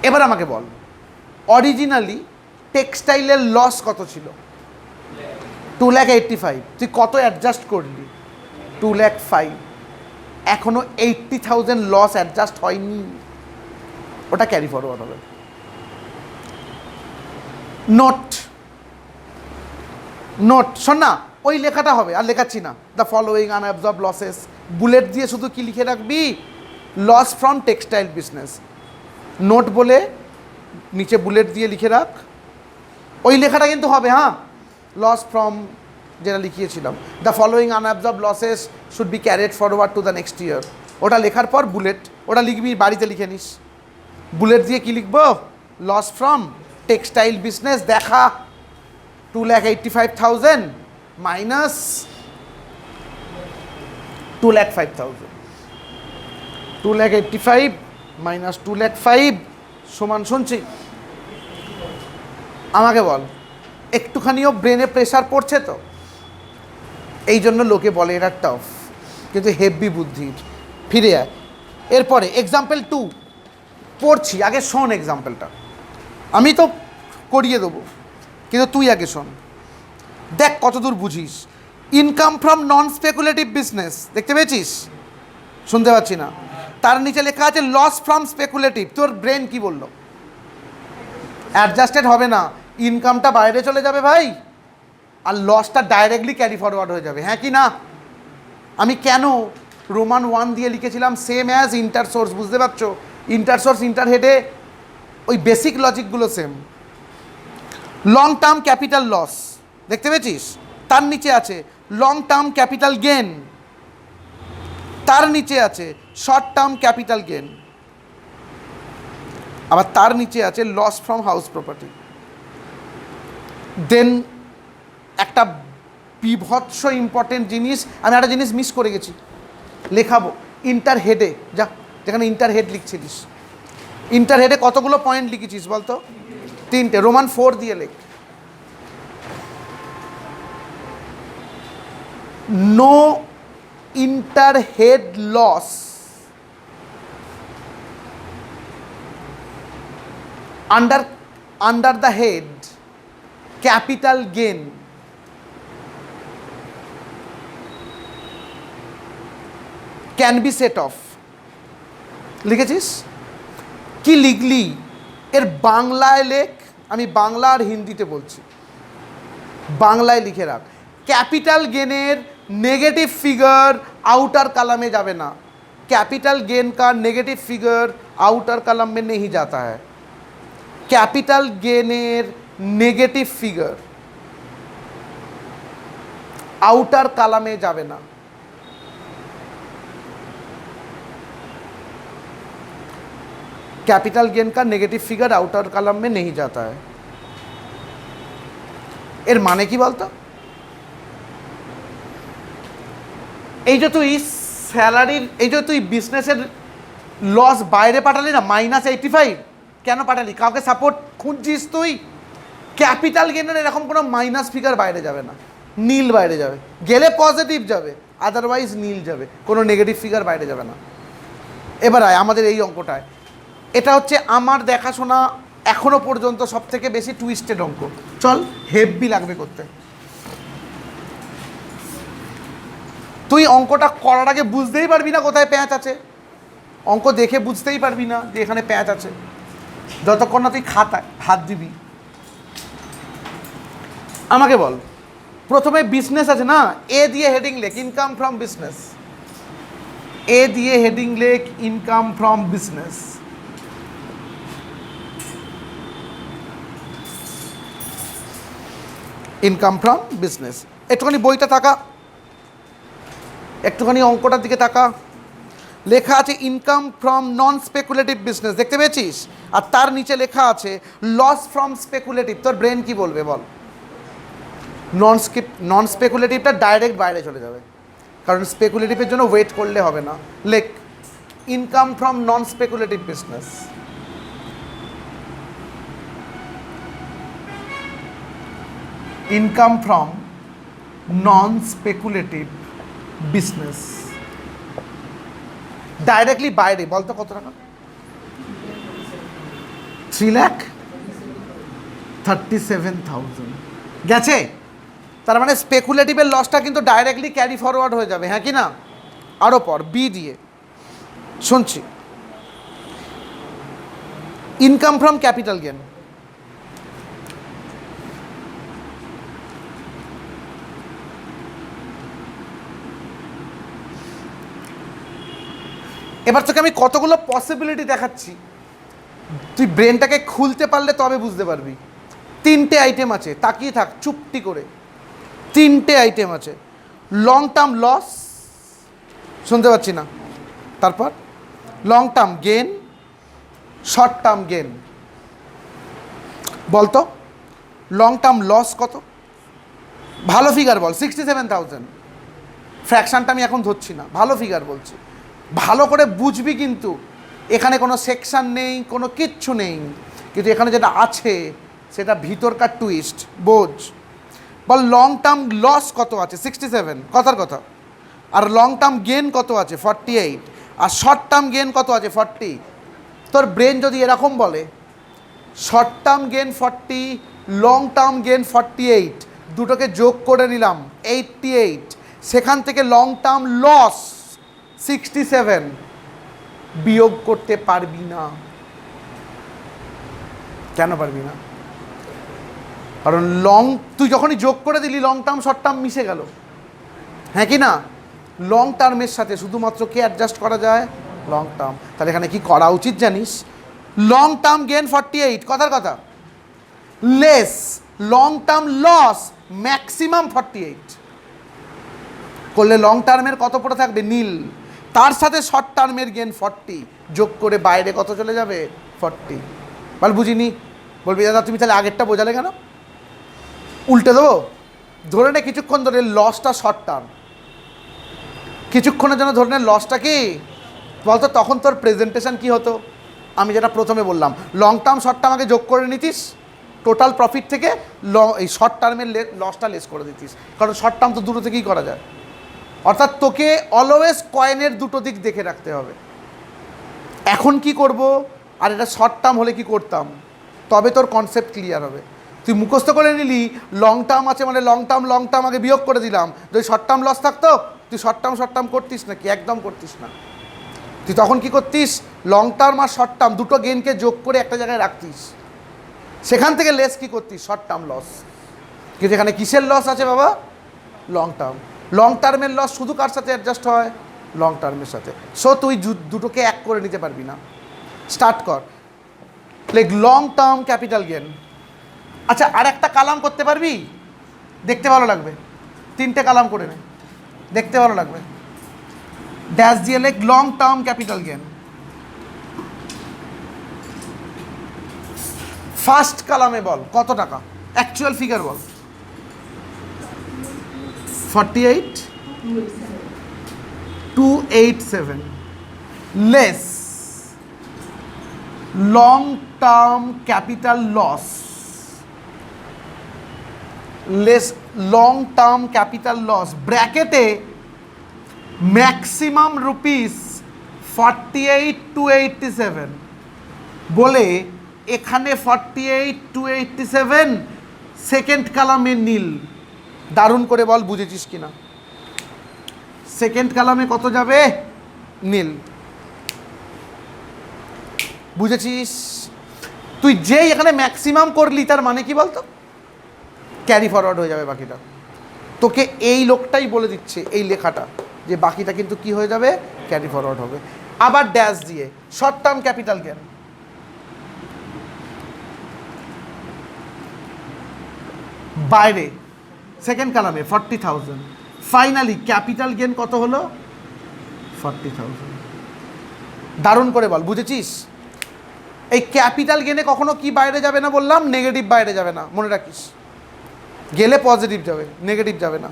এবার আমাকে বল, অরিজিনালি টেক্সটাইলের লস কত ছিল? 2,85,000। তুই কত অ্যাডজাস্ট করলি? 2,05,000। এখনো 80,000 লস অ্যাডজাস্ট হয়নি, ওটা ক্যারি ফরওয়ার্ড হবে। নোট নোট শোন না, ওই লেখাটা হবে, আর লেখাচ্ছি না। The following unabsorb losses, bullet দিয়ে শুধু কি লিখে রাখবি? Loss from textile business. Note বলে নিচে বুলেট দিয়ে লিখে রাখ, ওই লেখাটা কিন্তু হবে। হ্যাঁ, লস ফ্রম যেটা লিখিয়েছিলাম, the following unabsorb losses should be carried forward to the next year. ওটা লেখার পর বুলেট, ওটা লিখবি, বাড়িতে লিখে নিস। বুলেট দিয়ে কি লিখবো? Loss from textile business. দেখা 2,85,000 মাইনাস 2,05,000, 2,85,000 মাইনাস 2,05,000 সমান, শুনছি? আমাকে বল, একটুখানিও ব্রেনে প্রেশার পড়ছে তো? এই জন্য লোকে বলে এটা টাফ, কিন্তু হেভি বুদ্ধির। ফিরে আয়। এরপরে এক্সাম্পল 2 পড়ছি, আগে শোন এক্সাম্পলটা, আমি তো করিয়ে দেবো, কিন্তু তুই আগে শোন, দেখ কতদূর বুঝিস। Income from non speculative business, দেখতে পেয়েছিস? শুনতে পাচ্ছি না? তার নিচে লেখা আছে লস ফ্রম স্পেকুলেটিভ। তোর ব্রেন কি বললো? অ্যাডজাস্টেড হবে না, ইনকামটা বাইরে চলে যাবে ভাই, আর লসটা ডাইরেক্টলি ক্যারি ফরওয়ার্ড হয়ে যাবে, হ্যাঁ কি না? আমি কেন রোমান 1 দিয়ে লিখেছিলাম সেম অ্যাজ ইন্টার সোর্স, বুঝতে পারছো? ইন্টার সোর্স ইন্টার হেডে ওই বেসিক লজিকগুলো same. Long term capital loss, দেখতে পেয়েছিস? তার নিচে আছে লং টার্ম ক্যাপিটাল গেন, তার নিচে আছে শর্ট টার্ম ক্যাপিটাল গেন, আবার তার নিচে আছে লস ফ্রম হাউস প্রপার্টি। দেন একটা বিভৎস ইম্পর্টেন্ট জিনিস, আমি একটা জিনিস মিস করে গেছি, লেখাবো ইন্টার হেডে। যা, যেখানে ইন্টার হেড লিখছিলিস, ইন্টার হেডে কতগুলো পয়েন্ট লিখেছিস বলতো? 3টে। রোমান 4 দিয়ে লেখ, no inter head loss under the head capital gain, can be set off. লিখেছিস? কি লিখলি? এর বাংলায় লেখ, আমি বাংলা আর হিন্দিতে বলছি, বাংলায় লিখে রাখ। Capital gain negative figure outer column में जावे ना। कैपिटल गेन का नेगेटिव फिगर आउटर कॉलम में नहीं जाता है। कैपिटल गेनेर नेगेटिव फिगर आउटर कॉलमे जावे ना। कैपिटल गेन का नेगेटिव फिगर आउटर कॉलम में नहीं जाता है। एर माने की बोलता? এই যে তুই স্যালারির, এই যে তুই বিজনেসের লস বাইরে পাঠালি না -85, কেন পাঠালি? কাউকে সাপোর্ট খুঁজছিস তুই? ক্যাপিটাল গেনের এরকম কোনো মাইনাস ফিগার বাইরে যাবে না, নীল বাইরে যাবে, গেলে পজিটিভ যাবে, আদারওয়াইজ নীল যাবে, কোনো নেগেটিভ ফিগার বাইরে যাবে না। এবার আয় আমাদের এই অঙ্কটায়, এটা হচ্ছে আমার দেখাশোনা এখনো পর্যন্ত সব থেকে বেশি টুইস্টেড অঙ্ক। চল, হেভি লাগবে করতে। তুই অঙ্কটা করার আগে বুঝতেই পারবি না কোথায় প্যাঁচ আছে, অঙ্ক দেখে বুঝতেই পারবি না যে এখানে প্যাঁচ আছে, যতক্ষণ না তুই খাতায় হাত দিবি। আমাকে বল, প্রথমে বিজনেস আছে না, এ দিয়ে হেডিং লেখ ইনকাম ফ্রম বিজনেস, এ দিয়ে হেডিং লেখ income from business. Income from business. একটুখানি বইটা তাকা, একটুখানি অঙ্কটার দিকে তাকা। লেখা আছে income from non speculative business, দেখতে পেয়েছিস? আর তার নিচে লেখা আছে লস ফ্রম স্পেকুলেটিভ। তোর ব্রেন কি বলবে বল? নন স্পেকুলেটিভটা ডাইরেক্ট বাইরে চলে যাবে, কারণ স্পেকুলেটিভের জন্য ওয়েট করলে হবে না। লেখ income from non speculative business. Income from non speculative business directly বাইরে। বলতো কত টাকা? 3,37,000 গেছে। তার মানে স্পেকুলেটিভের লসটা কিন্তু ডাইরেক্টলি ক্যারি ফরওয়ার্ড হয়ে যাবে, হ্যাঁ কি না? আরও পর বি দিয়ে শুনছি, ইনকাম ফ্রম ক্যাপিটাল গেন। এবার তোকে আমি কতগুলো পসিবিলিটি দেখাচ্ছি, তুই ব্রেনটাকে খুলতে পারলে তবে বুঝতে পারবি। 3টে আইটেম আছে, তাকিয়ে থাক চুপটি করে। 3টে আইটেম আছে। লং টার্ম লস, শুনতে পাচ্ছি না, তারপর long term gain, short term gain. বলতো লং টার্ম লস কত? ভালো ফিগার বল। 67,000। ফ্র্যাকশানটা আমি এখন ধরছি না, ভালো ফিগার বলছি, ভালো করে বুঝবি। কিন্তু এখানে কোনো সেকশন নেই, কোনো কিচ্ছু নেই, কিন্তু এখানে যেটা আছে সেটা ভিতরকার টুইস্ট বোঝ। বল লং টার্ম লস কত আছে? 67, কথার কথা। আর লং টার্ম গেন কত আছে? 48। আর শর্ট টার্ম গেন কত আছে? 40। তোর ব্রেন যদি এরকম বলে short term gain 40, long term gain 48, দুটোকে যোগ করে নিলাম 88, সেখান থেকে লং টার্ম লস 67 বিয়োগ করতে পারবি না। কেন পারবি না? কারণ তুই যখনই যোগ করে দিলি লং টার্ম শর্ট টার্ম মিশে গেল, হ্যাঁ কি না? লং টার্মের সাথে শুধুমাত্র কে অ্যাডজাস্ট করা যায়? Long term. তাহলে এখানে কি করা উচিত জানিস? লং টার্ম গেন 48, কথার কথা, less long term loss maximum 48 করলে লং টার্মের কত পড়ে থাকবে? নীল। তার সাথে শর্ট টার্মের গেন 40 যোগ করে বাইরে কত চলে যাবে? 40। বল বুঝিনি? বলবি দাদা তুমি তাহলে আগেরটা বোঝালে কেন? উল্টে দেবো। ধরে নে কিছুক্ষণ ধরে লসটা শর্ট টার্ম, কিছুক্ষণের জন্য ধরে নে লসটা কি বলতো, তখন তোর প্রেজেন্টেশন কি হতো? আমি যেটা প্রথমে বললাম, লং টার্ম শর্ট টার্ম আগে যোগ করে নিতিস, টোটাল প্রফিট থেকে এই শর্ট টার্মের লসটা লেস করে দিতিস, কারণ শর্ট টার্ম তো দুটো থেকেই করা যায়। অর্থাৎ তোকে অলওয়েজ কয়েনের দুটো দিক দেখে রাখতে হবে। এখন কি করব, আর এটা শর্ট টার্ম হলে কি করতাম, তবে তোর কনসেপ্ট ক্লিয়ার হবে। তুই মুখস্থ করে নিলি লং টার্ম আছে মানে লং টার্ম আগে বিয়োগ করে দিলাম, যদি শর্ট টার্ম লস থাকতো তুই শর্ট টার্ম করতিস নাকি? একদম করতিস না। তুই তখন কি করতিস? লং টার্ম আর শর্ট টার্ম দুটো গেইনকে যোগ করে একটা জায়গায় রাখতিস, সেখান থেকে লেস কি করতিস? Short term loss. কিন্তু এখানে কিসের লস আছে বাবা? Long term. লং টার্মের লস শুধু কার সাথে অ্যাডজাস্ট হয়? লং টার্মের সাথে। সো তুই দুটোকে এক করে নিতে পারবি না। স্টার্ট কর, like long term capital gain. আচ্ছা, আর একটা কালাম করতে পারবি? দেখতে ভালো লাগবে। 3টে কালাম করে নে, দেখতে ভালো লাগবে। ড্যাশ দিয়ে লেখ long term capital gain. First কালামে বল কত টাকা, অ্যাকচুয়াল ফিগার বল। 48,287 less long term capital loss, less long term capital loss, ব্র্যাকেটে ম্যাক্সিমাম রুপিস 48,287 বলে এখানে 48,287 সেকেন্ড কালামে নীল। দারুণ করে বল, বুঝেছিস কিনা? সেকেন্ড কালামে কত যাবে? নীল। বুঝেছিস? তুই যেই এখানে ম্যাক্সিমাম করলি তার মানে কি বলতো? ক্যারি ফরওয়ার্ড হয়ে যাবে বাকিটা। তোকে এই লোকটাই বলে দিচ্ছে, এই লেখাটা, যে বাকিটা কিন্তু কি হয়ে যাবে? ক্যারি ফরওয়ার্ড হবে। আবার ড্যাশ দিয়ে শর্ট টার্ম ক্যাপিটাল গেন। বাইরে সেকেন্ড কালামে 40,000। ফাইনালি ক্যাপিটাল গেন কত হলো? 40,000। দারুণ করে বল, বুঝেছিস? এই ক্যাপিটাল গেনে কখনো কি বাইরে যাবে না বললাম? নেগেটিভ বাইরে যাবে না, মনে রাখিস। গেলে পজিটিভ যাবে, নেগেটিভ যাবে না।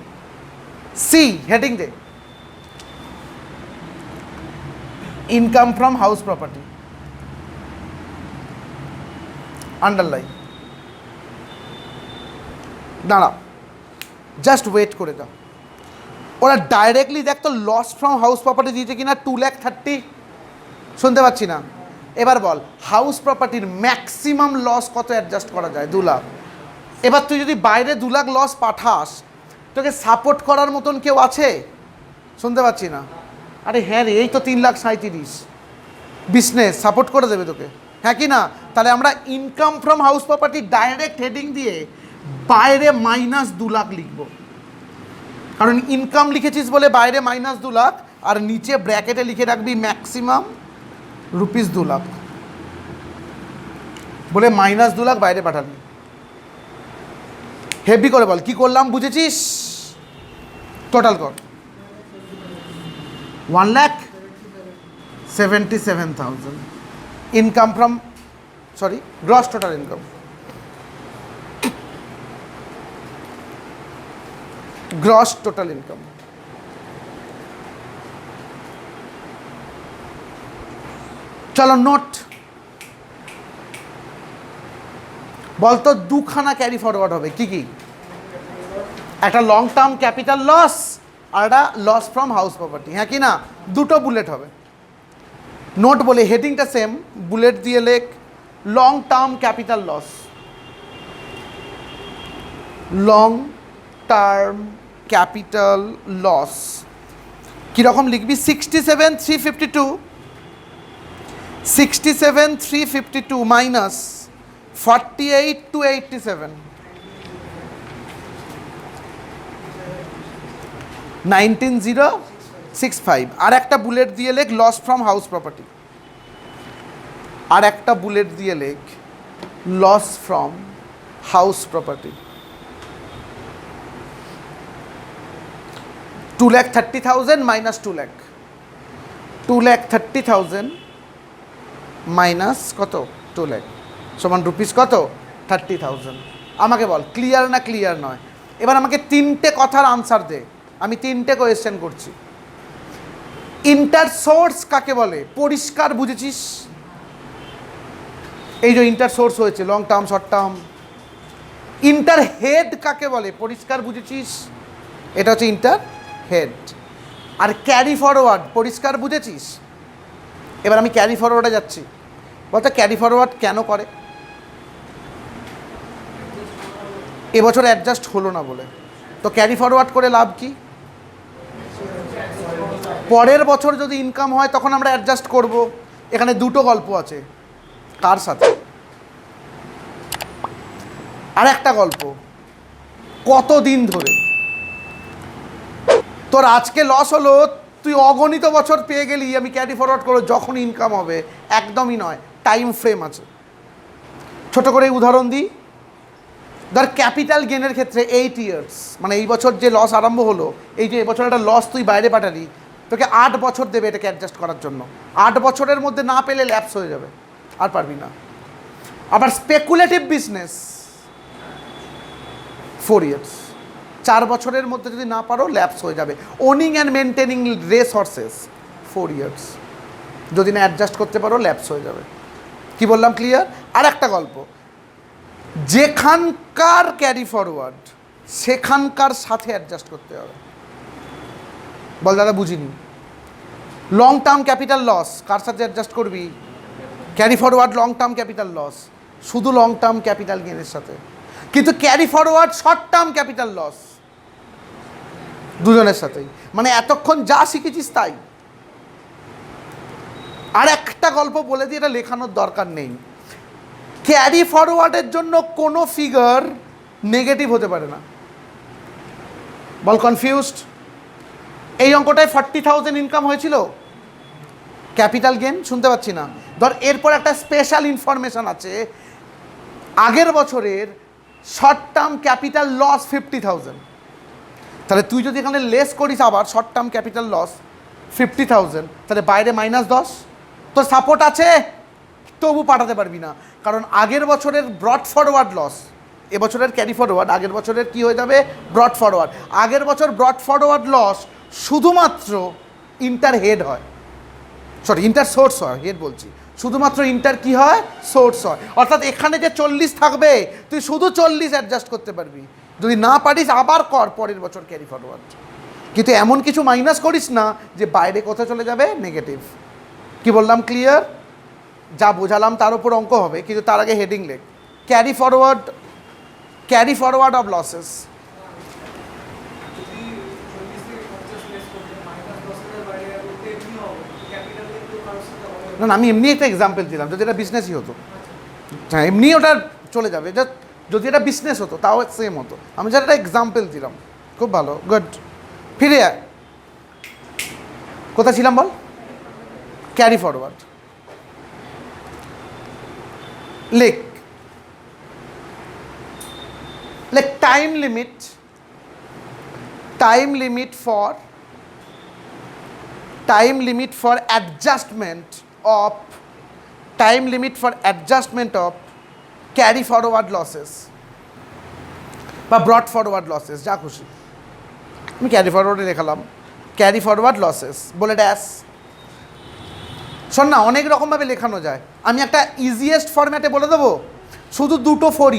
সি হেডিং দে, income from house property, underline. দাঁড়া, জাস্ট ওয়েট করে দাও। ওরা ডাইরেক্টলি দেখ তো লস ফ্রম হাউস প্রপার্টি দিয়েছে কিনা। 2,30,000 শুনতে পাচ্ছি না। এবার বল হাউস প্রপার্টির ম্যাক্সিমাম লস কত অ্যাডজাস্ট করা যায়? 2 লাখ। এবার তুই যদি বাইরে 2 লাখ লস পাঠাস, তোকে সাপোর্ট করার মতন কেউ আছে? শুনতে পাচ্ছি না। আরে হ্যাঁ রে, এই তো 3,37,000 বিজনেস সাপোর্ট করে দেবে তোকে, হ্যাঁ কি না? তাহলে আমরা income from house property direct heading দিয়ে বাইরে -2 লাখ লিখব, কারণ ইনকাম লিখেছিস বলে বাইরে -2 লাখ, আর নিচে ব্র্যাকেটে লিখে রাখবি ম্যাক্সিমাম রুপিস 2 লাখ বলে -2 লাখ বাইরে পাঠাবি। হেভি করে বল কি করলাম, বুঝেছিস? টোটাল কর। 1,77,000 income from, sorry, gross total income, gross total income. চলো নোট বলতো, 2খানা ক্যারি ফরওয়ার্ড হবে। কি কি? একটা লং টার্ম ক্যাপিটাল লস আর একটা লস ফ্রম হাউস প্রপার্টি, হ্যাঁ কি না? দুটো বুলেট হবে। নোট বলে হেডিংটা সেম, বুলেট দিয়ে লেখ long term capital loss, long term capital loss. কীরকম লিখবি? 67,352 মাইনাস 48,287, 19,065। আর একটা বুলেট দিয়ে লেখ লস ফ্রম হাউস প্রপার্টি, আর একটা বুলেট দিয়ে লেখ loss from house property. 2,30,000 minus 2 lakh, 2,30,000 minus কত? 2 লাখ সমান রুপিস কত? 30,000। আমাকে বল ক্লিয়ার না ক্লিয়ার নয়? এবার আমাকে 3টে কথার আনসার দে। আমি 3টে কোয়েশ্চেন করছি। ইন্টার সোর্স কাকে বলে? পরিষ্কার বুঝেছিস? এই যে ইন্টার সোর্স হয়েছে, long term short term. Inter head কাকে বলে? পরিষ্কার বুঝেছিস? এটা হচ্ছে ইন্টার হেড। আর ক্যারি ফরওয়ার্ড পরিষ্কার বুঝেছিস? এবার আমি ক্যারি ফরওয়ার্ডে যাচ্ছি। বলতো ক্যারি ফরওয়ার্ড কেন করে? এবছর অ্যাডজাস্ট হলো না বলে। তো ক্যারি ফরওয়ার্ড করে লাভ কি? পরের বছর যদি ইনকাম হয় তখন আমরা অ্যাডজাস্ট করব। এখানে দুটো গল্প আছে। কার সাথে? আর একটা গল্প, কতদিন ধরে তোর আজকে লস হলো, তুই অগণিত বছর পেয়ে গেলি, আমি ক্যারি ফরওয়ার্ড করো যখন ইনকাম হবে। একদমই নয়, টাইম ফ্রেম আছে। ছোট করে উদাহরণ দিই, ধর ক্যাপিটাল গেনের ক্ষেত্রে 8 ইয়ার্স, মানে এই বছর যে লস আরম্ভ হলো, এই যে এবছর একটা লস তুই বাইরে পাঠালি, তোকে 8 বছর দেবে এটাকে অ্যাডজাস্ট করার জন্য। 8 বছরের মধ্যে না পেলে ল্যাপস হয়ে যাবে, আর পারবি না। আবার স্পেকুলেটিভ বিজনেস 4 ইয়ার্স, 4 বছরের মধ্যে যদি না পারো ল্যাপস হয়ে যাবে। Owning and maintaining race horse's 4 years, যদি না অ্যাডজাস্ট করতে পারো ল্যাপস হয়ে যাবে। কি বললাম, ক্লিয়ার? আর একটা গল্প, যেখানকার ক্যারি ফরওয়ার্ড সেখানকার সাথে অ্যাডজাস্ট করতে হবে। বল দাদা বুঝিনি। লং টার্ম ক্যাপিটাল লস কার সাথে অ্যাডজাস্ট করবি? Carry forward long term capital loss শুধু লং টার্ম ক্যাপিটাল গেনের সাথে, কিন্তু carry forward short term capital loss দুজনের সাথেই। মানে এতক্ষণ যা শিখেছিস তাই। আর একটা গল্প বলে দিয়ে, এটা লেখানোর দরকার নেই। ক্যারি ফরওয়ার্ডের জন্য কোনো ফিগার নেগেটিভ হতে পারে না। বল কনফিউজড? এই অঙ্কটায় 40,000 ইনকাম হয়েছিল, ক্যাপিটাল গেন শুনতে পাচ্ছি না। ধর এরপর একটা স্পেশাল ইনফরমেশন আছে, আগের বছরের শর্ট টার্ম ক্যাপিটাল লস 50,000। তাহলে তুই যদি এখানে লেস করিস আবার শর্ট টার্ম ক্যাপিটাল লস 50,000, তাহলে বাইরে -10, তোর সাপোর্ট আছে, তবু পাঠাতে পারবি না। কারণ আগের বছরের ব্রড ফরওয়ার্ড লস এবছরের ক্যারি ফরওয়ার্ড, আগের বছরের কি হয়ে যাবে? Brought forward. আগের বছর ব্রড ফরওয়ার্ড লস শুধুমাত্র ইন্টার হেড হয়, সরি ইন্টার সোর্স হয়, হেড বলছি। শুধুমাত্র ইন্টার কি হয়? সোর্স হয়। অর্থাৎ এখানে যে 40 থাকবে, তুই শুধু 40 অ্যাডজাস্ট করতে পারবি। যদি না পারিস আবার কর পরের বছর ক্যারি ফরওয়ার্ড, কিন্তু এমন কিছু মাইনাস করিস না যে বাইরে কোথায় চলে যাবে নেগেটিভ। কি বললাম, ক্লিয়ার? যা বোঝালাম তার উপর অঙ্ক হবে, কিন্তু তার আগে হেডিং লেখ, ক্যারি ফরওয়ার্ড অফ লসেস। না না, আমি এমনি একটা এক্সাম্পল দিলাম, যদি এটা বিজনেসই হতো। হ্যাঁ, এমনি ওটা চলে যাবে। যদি এটা বিজনেস হতো তাও সেম হতো। আমি যেটা একটা এক্সাম্পল দিলাম, খুব ভালো, গুড। ফিরে আয়, কোথায় ছিলাম বল? Carry forward. লেখ time limit for adjustment of carry forward losses বা ব্রড ফরওয়ার্ড লসেস, যা খুশি। আমি ক্যারি ফরওয়ার্ডে লেখালাম ক্যারি ফরওয়ার্ড লসেস বলে ড্যাশ। শোন না, অনেক রকমভাবে লেখানো যায়। আমি একটা ইজিয়েস্ট ফরম্যাটে বলে দেবো, শুধু দুটো 4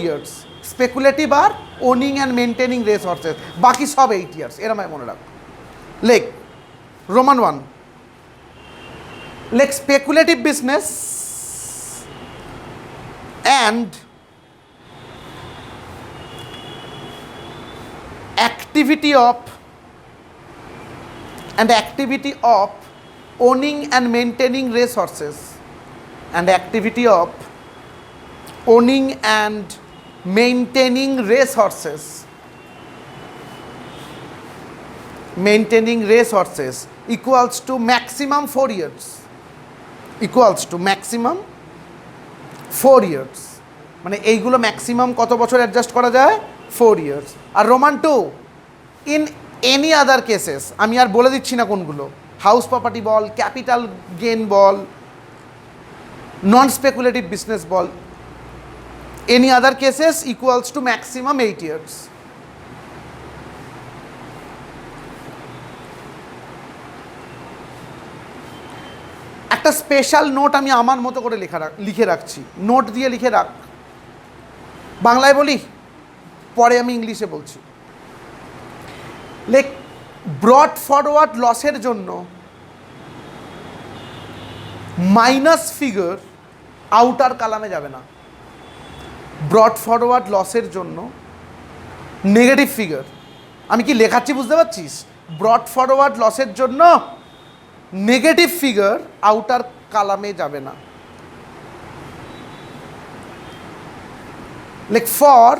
ইয়ার্স, স্পেকুলেটিভ আর owning and maintaining race horses, বাকি সব 8 ইয়ার্স, এরম মনে রাখ। লেখ রোমান 1, লেখ speculative business and activity of owning and maintaining racehorses equals to maximum 4 years, মানে এইগুলো ম্যাক্সিমাম কত বছর অ্যাডজাস্ট করা যায়? 4 ইয়ার্স। আর Roman 2, in any other cases, আমি আর বলে দিচ্ছি না কোনগুলো, হাউস প্রপার্টি বল, ক্যাপিটাল গেন বল, নন স্পেকুলেটিভ বিজনেস বল, any other cases equals to maximum 8 years. একটা স্পেশাল নোট আমি আমার মতো করে লিখে রাখছি, নোট দিয়ে লিখে রাখ। বাংলায় বলি, পরে আমি ইংলিশে বলছি। লেখ ব্রড ফরওয়ার্ড লসের জন্য মাইনাস ফিগার আউটার কালামে যাবে না। ব্রড ফরওয়ার্ড লসের জন্য নেগেটিভ ফিগার আমি কি লেখাচ্ছি বুঝতে পারছিস? ব্রড ফরওয়ার্ড লসের জন্য নেগেটিভ ফিগার আউটার কালামে যাবে না। Like for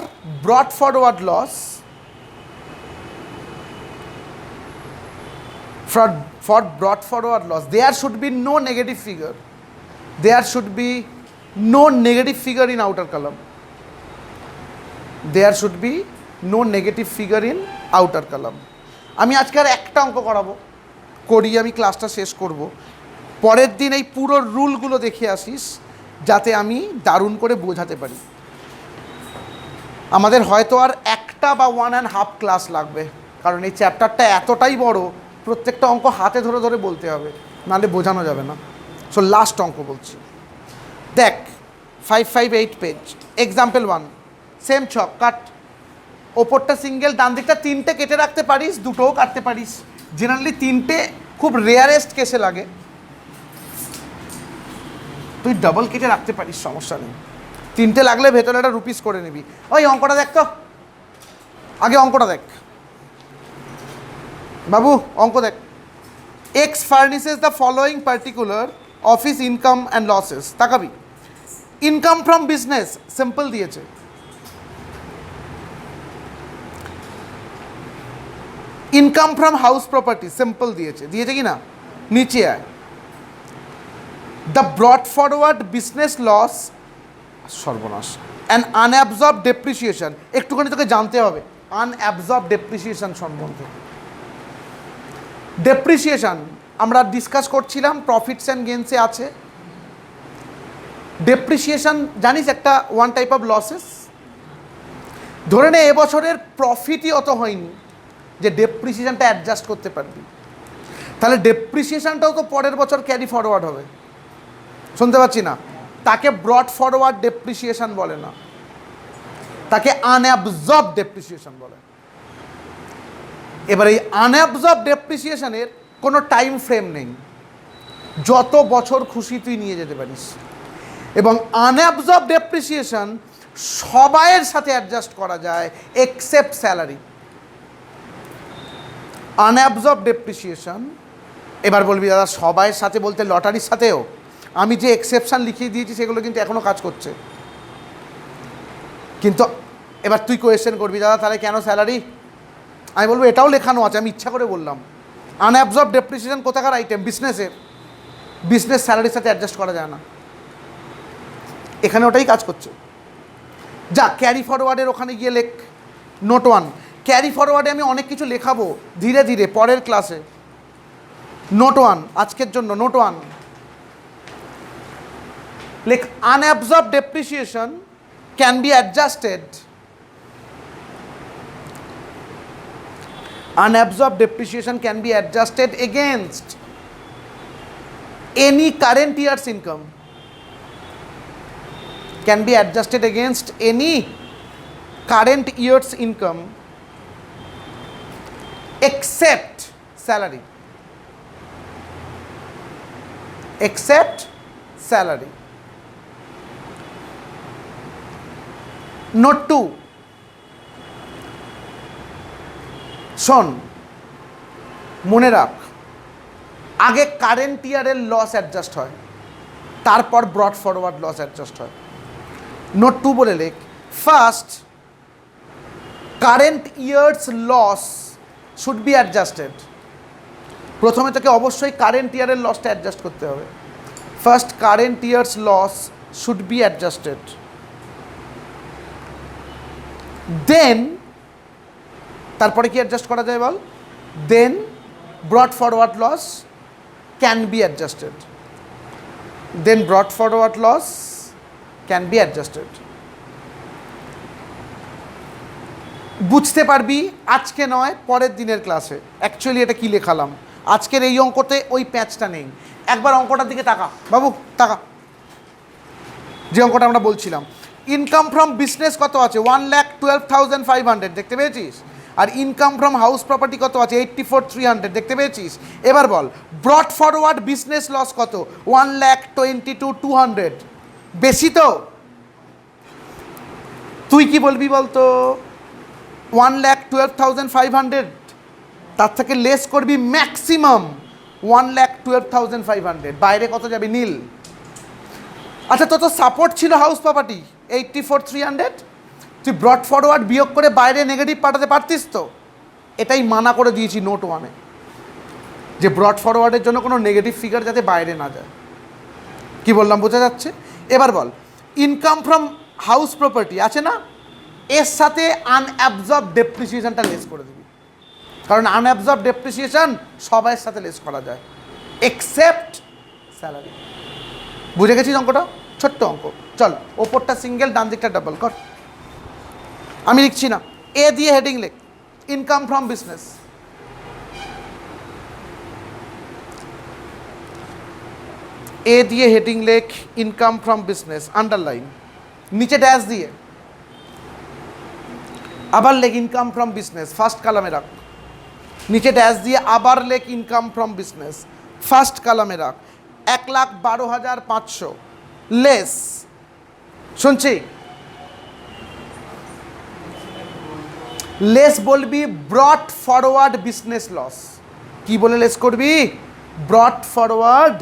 brought forward loss, for brought forward loss there should be no negative figure, there should be no negative figure in outer column, there should be no negative figure in outer column. আমি আজকে আর একটা অঙ্ক করাবো, করিয়ে আমি ক্লাসটা শেষ করব। পরের দিন এই পুরো রুলগুলো দেখে আসিস যাতে আমি দারুণ করে বোঝাতে পারি। আমাদের হয়তো আর একটা বা 1.5 ক্লাস লাগবে, কারণ এই চ্যাপ্টারটা এতটাই বড়, প্রত্যেকটা অঙ্ক হাতে ধরে ধরে বলতে হবে, নাহলে বোঝানো যাবে না। সো লাস্ট অঙ্ক বলছি, দেখ 558 পেজ, এক্সাম্পল 1, সেম ছক, কাট। ওপরটা সিঙ্গেল, ডান দিকটা 3টে কেটে রাখতে পারিস, 2টোও কাটতে পারিস। জেনারেলি 3টে খুব রেয়ারেস্ট কেসে লাগে, তুই ডাবল কেটে রাখতে পারিস, সমস্যা নেই। 3টে লাগলে ভেতরে একটা রুপিস করে নিবি। ওই অঙ্কটা দেখ তো, আগে অঙ্কটা দেখ বাবু, অঙ্ক দেখ। X furnishes the following particular of his income and losses. তাকাবি, ইনকাম ফ্রম বিজনেস সিম্পল দিয়েছে, income from house property simple দিয়েছে, দিয়েছে কি না? নিচে আয়, the brought forward business loss, সর্বনাশ, অ্যান্ড আনঅ্যাবজর্ব ডেপ্রিসিয়েশন। একটুখানি তোকে জানতে হবে আনঅ্যাবজর্ব ডেপ্রিসিয়েশন সম্বন্ধে। ডেপ্রিসিয়েশন আমরা ডিসকাস করছিলাম, প্রফিটস অ্যান্ড গেইনসে আছে। ডেপ্রিসিয়েশন জানিস একটা ওয়ান টাইপ অফ লসেস। ধরে নে এবছরের প্রফিটই অত হয়নি যে ডেপ্রিসিয়েশনটা অ্যাডজাস্ট করতে পারবি, তাহলে ডেপ্রিসিয়েশনটাও তো পরের বছর ক্যারি ফরওয়ার্ড হবে। শুনতে পাচ্ছি না? তাকে ব্রড ফরওয়ার্ড ডেপ্রিসিয়েশন বলে না, তাকে আনঅ্যাবজর্ব ডেপ্রিসিয়েশন বলে। এবার এই আনঅ্যাবজর্ব ডেপ্রিসিয়েশনের কোনো টাইম ফ্রেম নেই, যত বছর খুশি তুই নিয়ে যেতে পারিস। এবং আনঅ্যাবজর্ব ডেপ্রিসিয়েশন সবাইয়ের সাথে অ্যাডজাস্ট করা যায় এক্সেপ্ট স্যালারি। আনঅ্যাবজর্ব ডেপ্রিসিয়েশন, এবার বলবি দাদা সবাইয়ের সাথে বলতে লটারির সাথেও? আমি যে এক্সেপশান লিখিয়ে দিয়েছি সেগুলো কিন্তু এখনও কাজ করছে। কিন্তু এবার তুই কোয়েশ্চেন করবি দাদা তাহলে কেন স্যালারি? আমি বলবো এটাও লেখানো আছে, আমি ইচ্ছা করে বললাম। আনঅ্যাবজর্ব ডেপ্রিসিয়েশন কোথাকার আইটেম? বিজনেসের। বিজনেস স্যালারির সাথে অ্যাডজাস্ট করা যায় না, এখানে ওটাই কাজ করছে। যা ক্যারি ফরওয়ার্ডের ওখানে গিয়ে লেখ নোট 1। ক্যারি ফরওয়ার্ডে আমি অনেক কিছু লেখাবো ধীরে ধীরে পরের ক্লাসে। নোট 1 আজকের জন্য, নোট 1 লেখ, unabsorbed depreciation can be adjusted, unabsorbed depreciation can be adjusted against any current year's income, can be adjusted against any current year's income except salary, except salary. Note 2, শোন মনে রাখ, আগে কারেন্ট ইয়ারের loss adjust হয়, তারপর brought forward loss adjust হয়। Note 2 বলে লেখ, first current year's loss should be adjusted. প্রথমে তোকে অবশ্যই কারেন্ট ইয়ারের লসটা অ্যাডজাস্ট করতে হবে। First current year's loss should be adjusted, then তারপরে কি অ্যাডজাস্ট করা যায় বল? Then brought forward loss can be adjusted, then brought forward loss can be adjusted. বুঝতে পারবি আজকে নয় পরের দিনের ক্লাসে অ্যাকচুয়ালি এটা কি লেখালাম। আজকের এই অঙ্কতে ওই প্যাচটা নেই। একবার অঙ্কটার দিকে তাকা বাবু, তাকা, যে অঙ্কটা আমরা বলছিলাম। ইনকাম ফ্রম বিজনেস কত আছে? 1,12,500 দেখতে পেয়েছিস। আর ইনকাম ফ্রম হাউস প্রপার্টি কত আছে? 84,300 দেখতে পেয়েছিস। এবার বল ব্রড ফরওয়ার্ড বিজনেস লস কত? 1,22,200। বেশি তো? তুই কি বলবি বলতো? 1,12,500, তার থেকে লেস করবি ম্যাক্সিমাম 1,12,500, বাইরে কত যাবে? নীল। আচ্ছা, তো সাপোর্ট ছিল হাউস প্রপার্টি 84,300, তুই ব্রড ফরওয়ার্ড বিয়োগ করে বাইরে নেগেটিভ পাঠাতে পারতিস তো? এটাই মানা করে দিয়েছি নোট 1-এ, যে ব্রড ফরওয়ার্ডের জন্য কোনো নেগেটিভ ফিগার যাতে বাইরে না যায়। কি বললাম বোঝা যাচ্ছে? এবার বল, ইনকাম ফ্রম হাউস প্রপার্টি আছে না, এর সাথে আনঅ্যাবজর্ব ডেপ্রিসিয়েশনটা লেস করে দিবি, কারণ আনঅ্যাবজর্ব ডেপ্রিসিয়েশন সবাইয়ের সাথে লেস করা যায় এক্সেপ্ট স্যালারি। বুঝে গেছিস অঙ্কটা? ছোট্ট অঙ্ক। চল, ওপরটা সিঙ্গেল, ডান দিকটা ডাবল কর। আমি লিখছি না, এ দিয়ে হেডিং লেখ, ইনকাম ফ্রম বিজনেস। এ দিয়ে হেডিং লেখ, ইনকাম ফ্রম বিজনেস, আন্ডারলাইন, নিচে ড্যাশ দিয়ে আবার লেখ ইনকাম ফ্রম বিজনেস, ফার্স্ট কালামে রাখ। নিচে ড্যাশ দিয়ে আবার লেখ ইনকাম ফ্রম বিজনেস, ফার্স্ট কালামে রাখ। 1,12,500 লেস, শুনছি, লেস বলবি ব্রড ফরওয়ার্ড বিজনেস লস। কি বলে লেস করবি? ব্রড ফরওয়ার্ড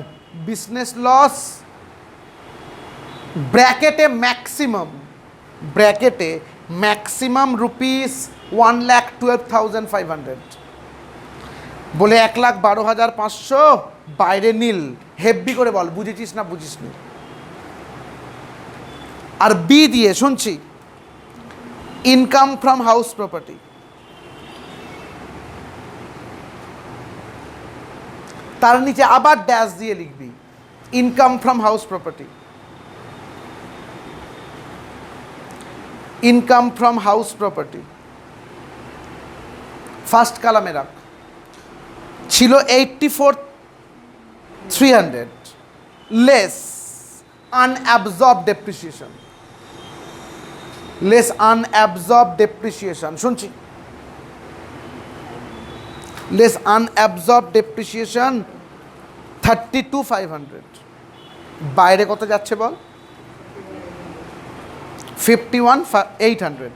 বিজনেস লস, ব্র্যাকেটে ম্যাক্সিমাম, ব্র্যাকেটে ম্যাক্সিমাম রুপিস 1,12,500, বলে 1,12,500, বাইরে নীল। হেভি করে বল, বুঝেছিস না বুঝিস নি? আর বি দিয়ে শুনছি, ইনকাম ফ্রম হাউস প্রপার্টি, তার নিচে আবার ড্যাশ দিয়ে লিখবি income from house property, income from house property, first কালামে রাখ। ছিল 84,300 লেস আনঅ্যাবজর্ব ডেপ্রিসিয়েশন, লেস আনঅ্যাবজর্ব ডেপ্রিসিয়েশন, শুনছি, লেস আনঅ্যাবজর্ব ডেপ্রিসিয়েশন 32,500, বাইরে কত যাচ্ছে বল? 51,800,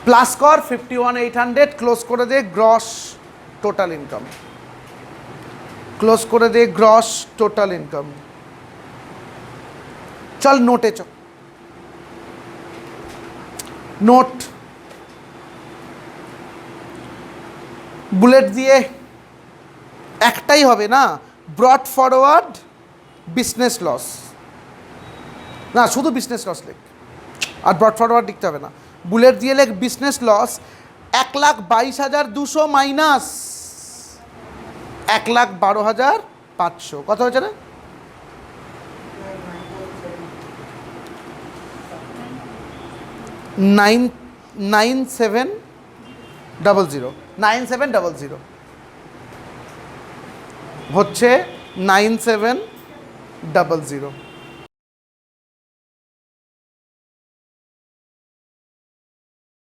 প্লাস কর 51,800, ক্লোজ করে দে গ্রস টোটাল ইনকাম, ক্লোজ করে দে গ্রস টোটাল ইনকাম। চল নোটে চল, নোট বুলেট দিয়ে একটাই হবে না, ব্রড ফরওয়ার্ড বিজনেস লস, না শুধু বিজনেস লস লেখ, আর ব্রড ফরওয়ার্ড লিখতে হবে না, বুলেট দিয়ে লেখ বিজনেস লস 1,22,200 মাইনাস 1,12,500, কত হয়েছে না? 9700 হচ্ছে 9700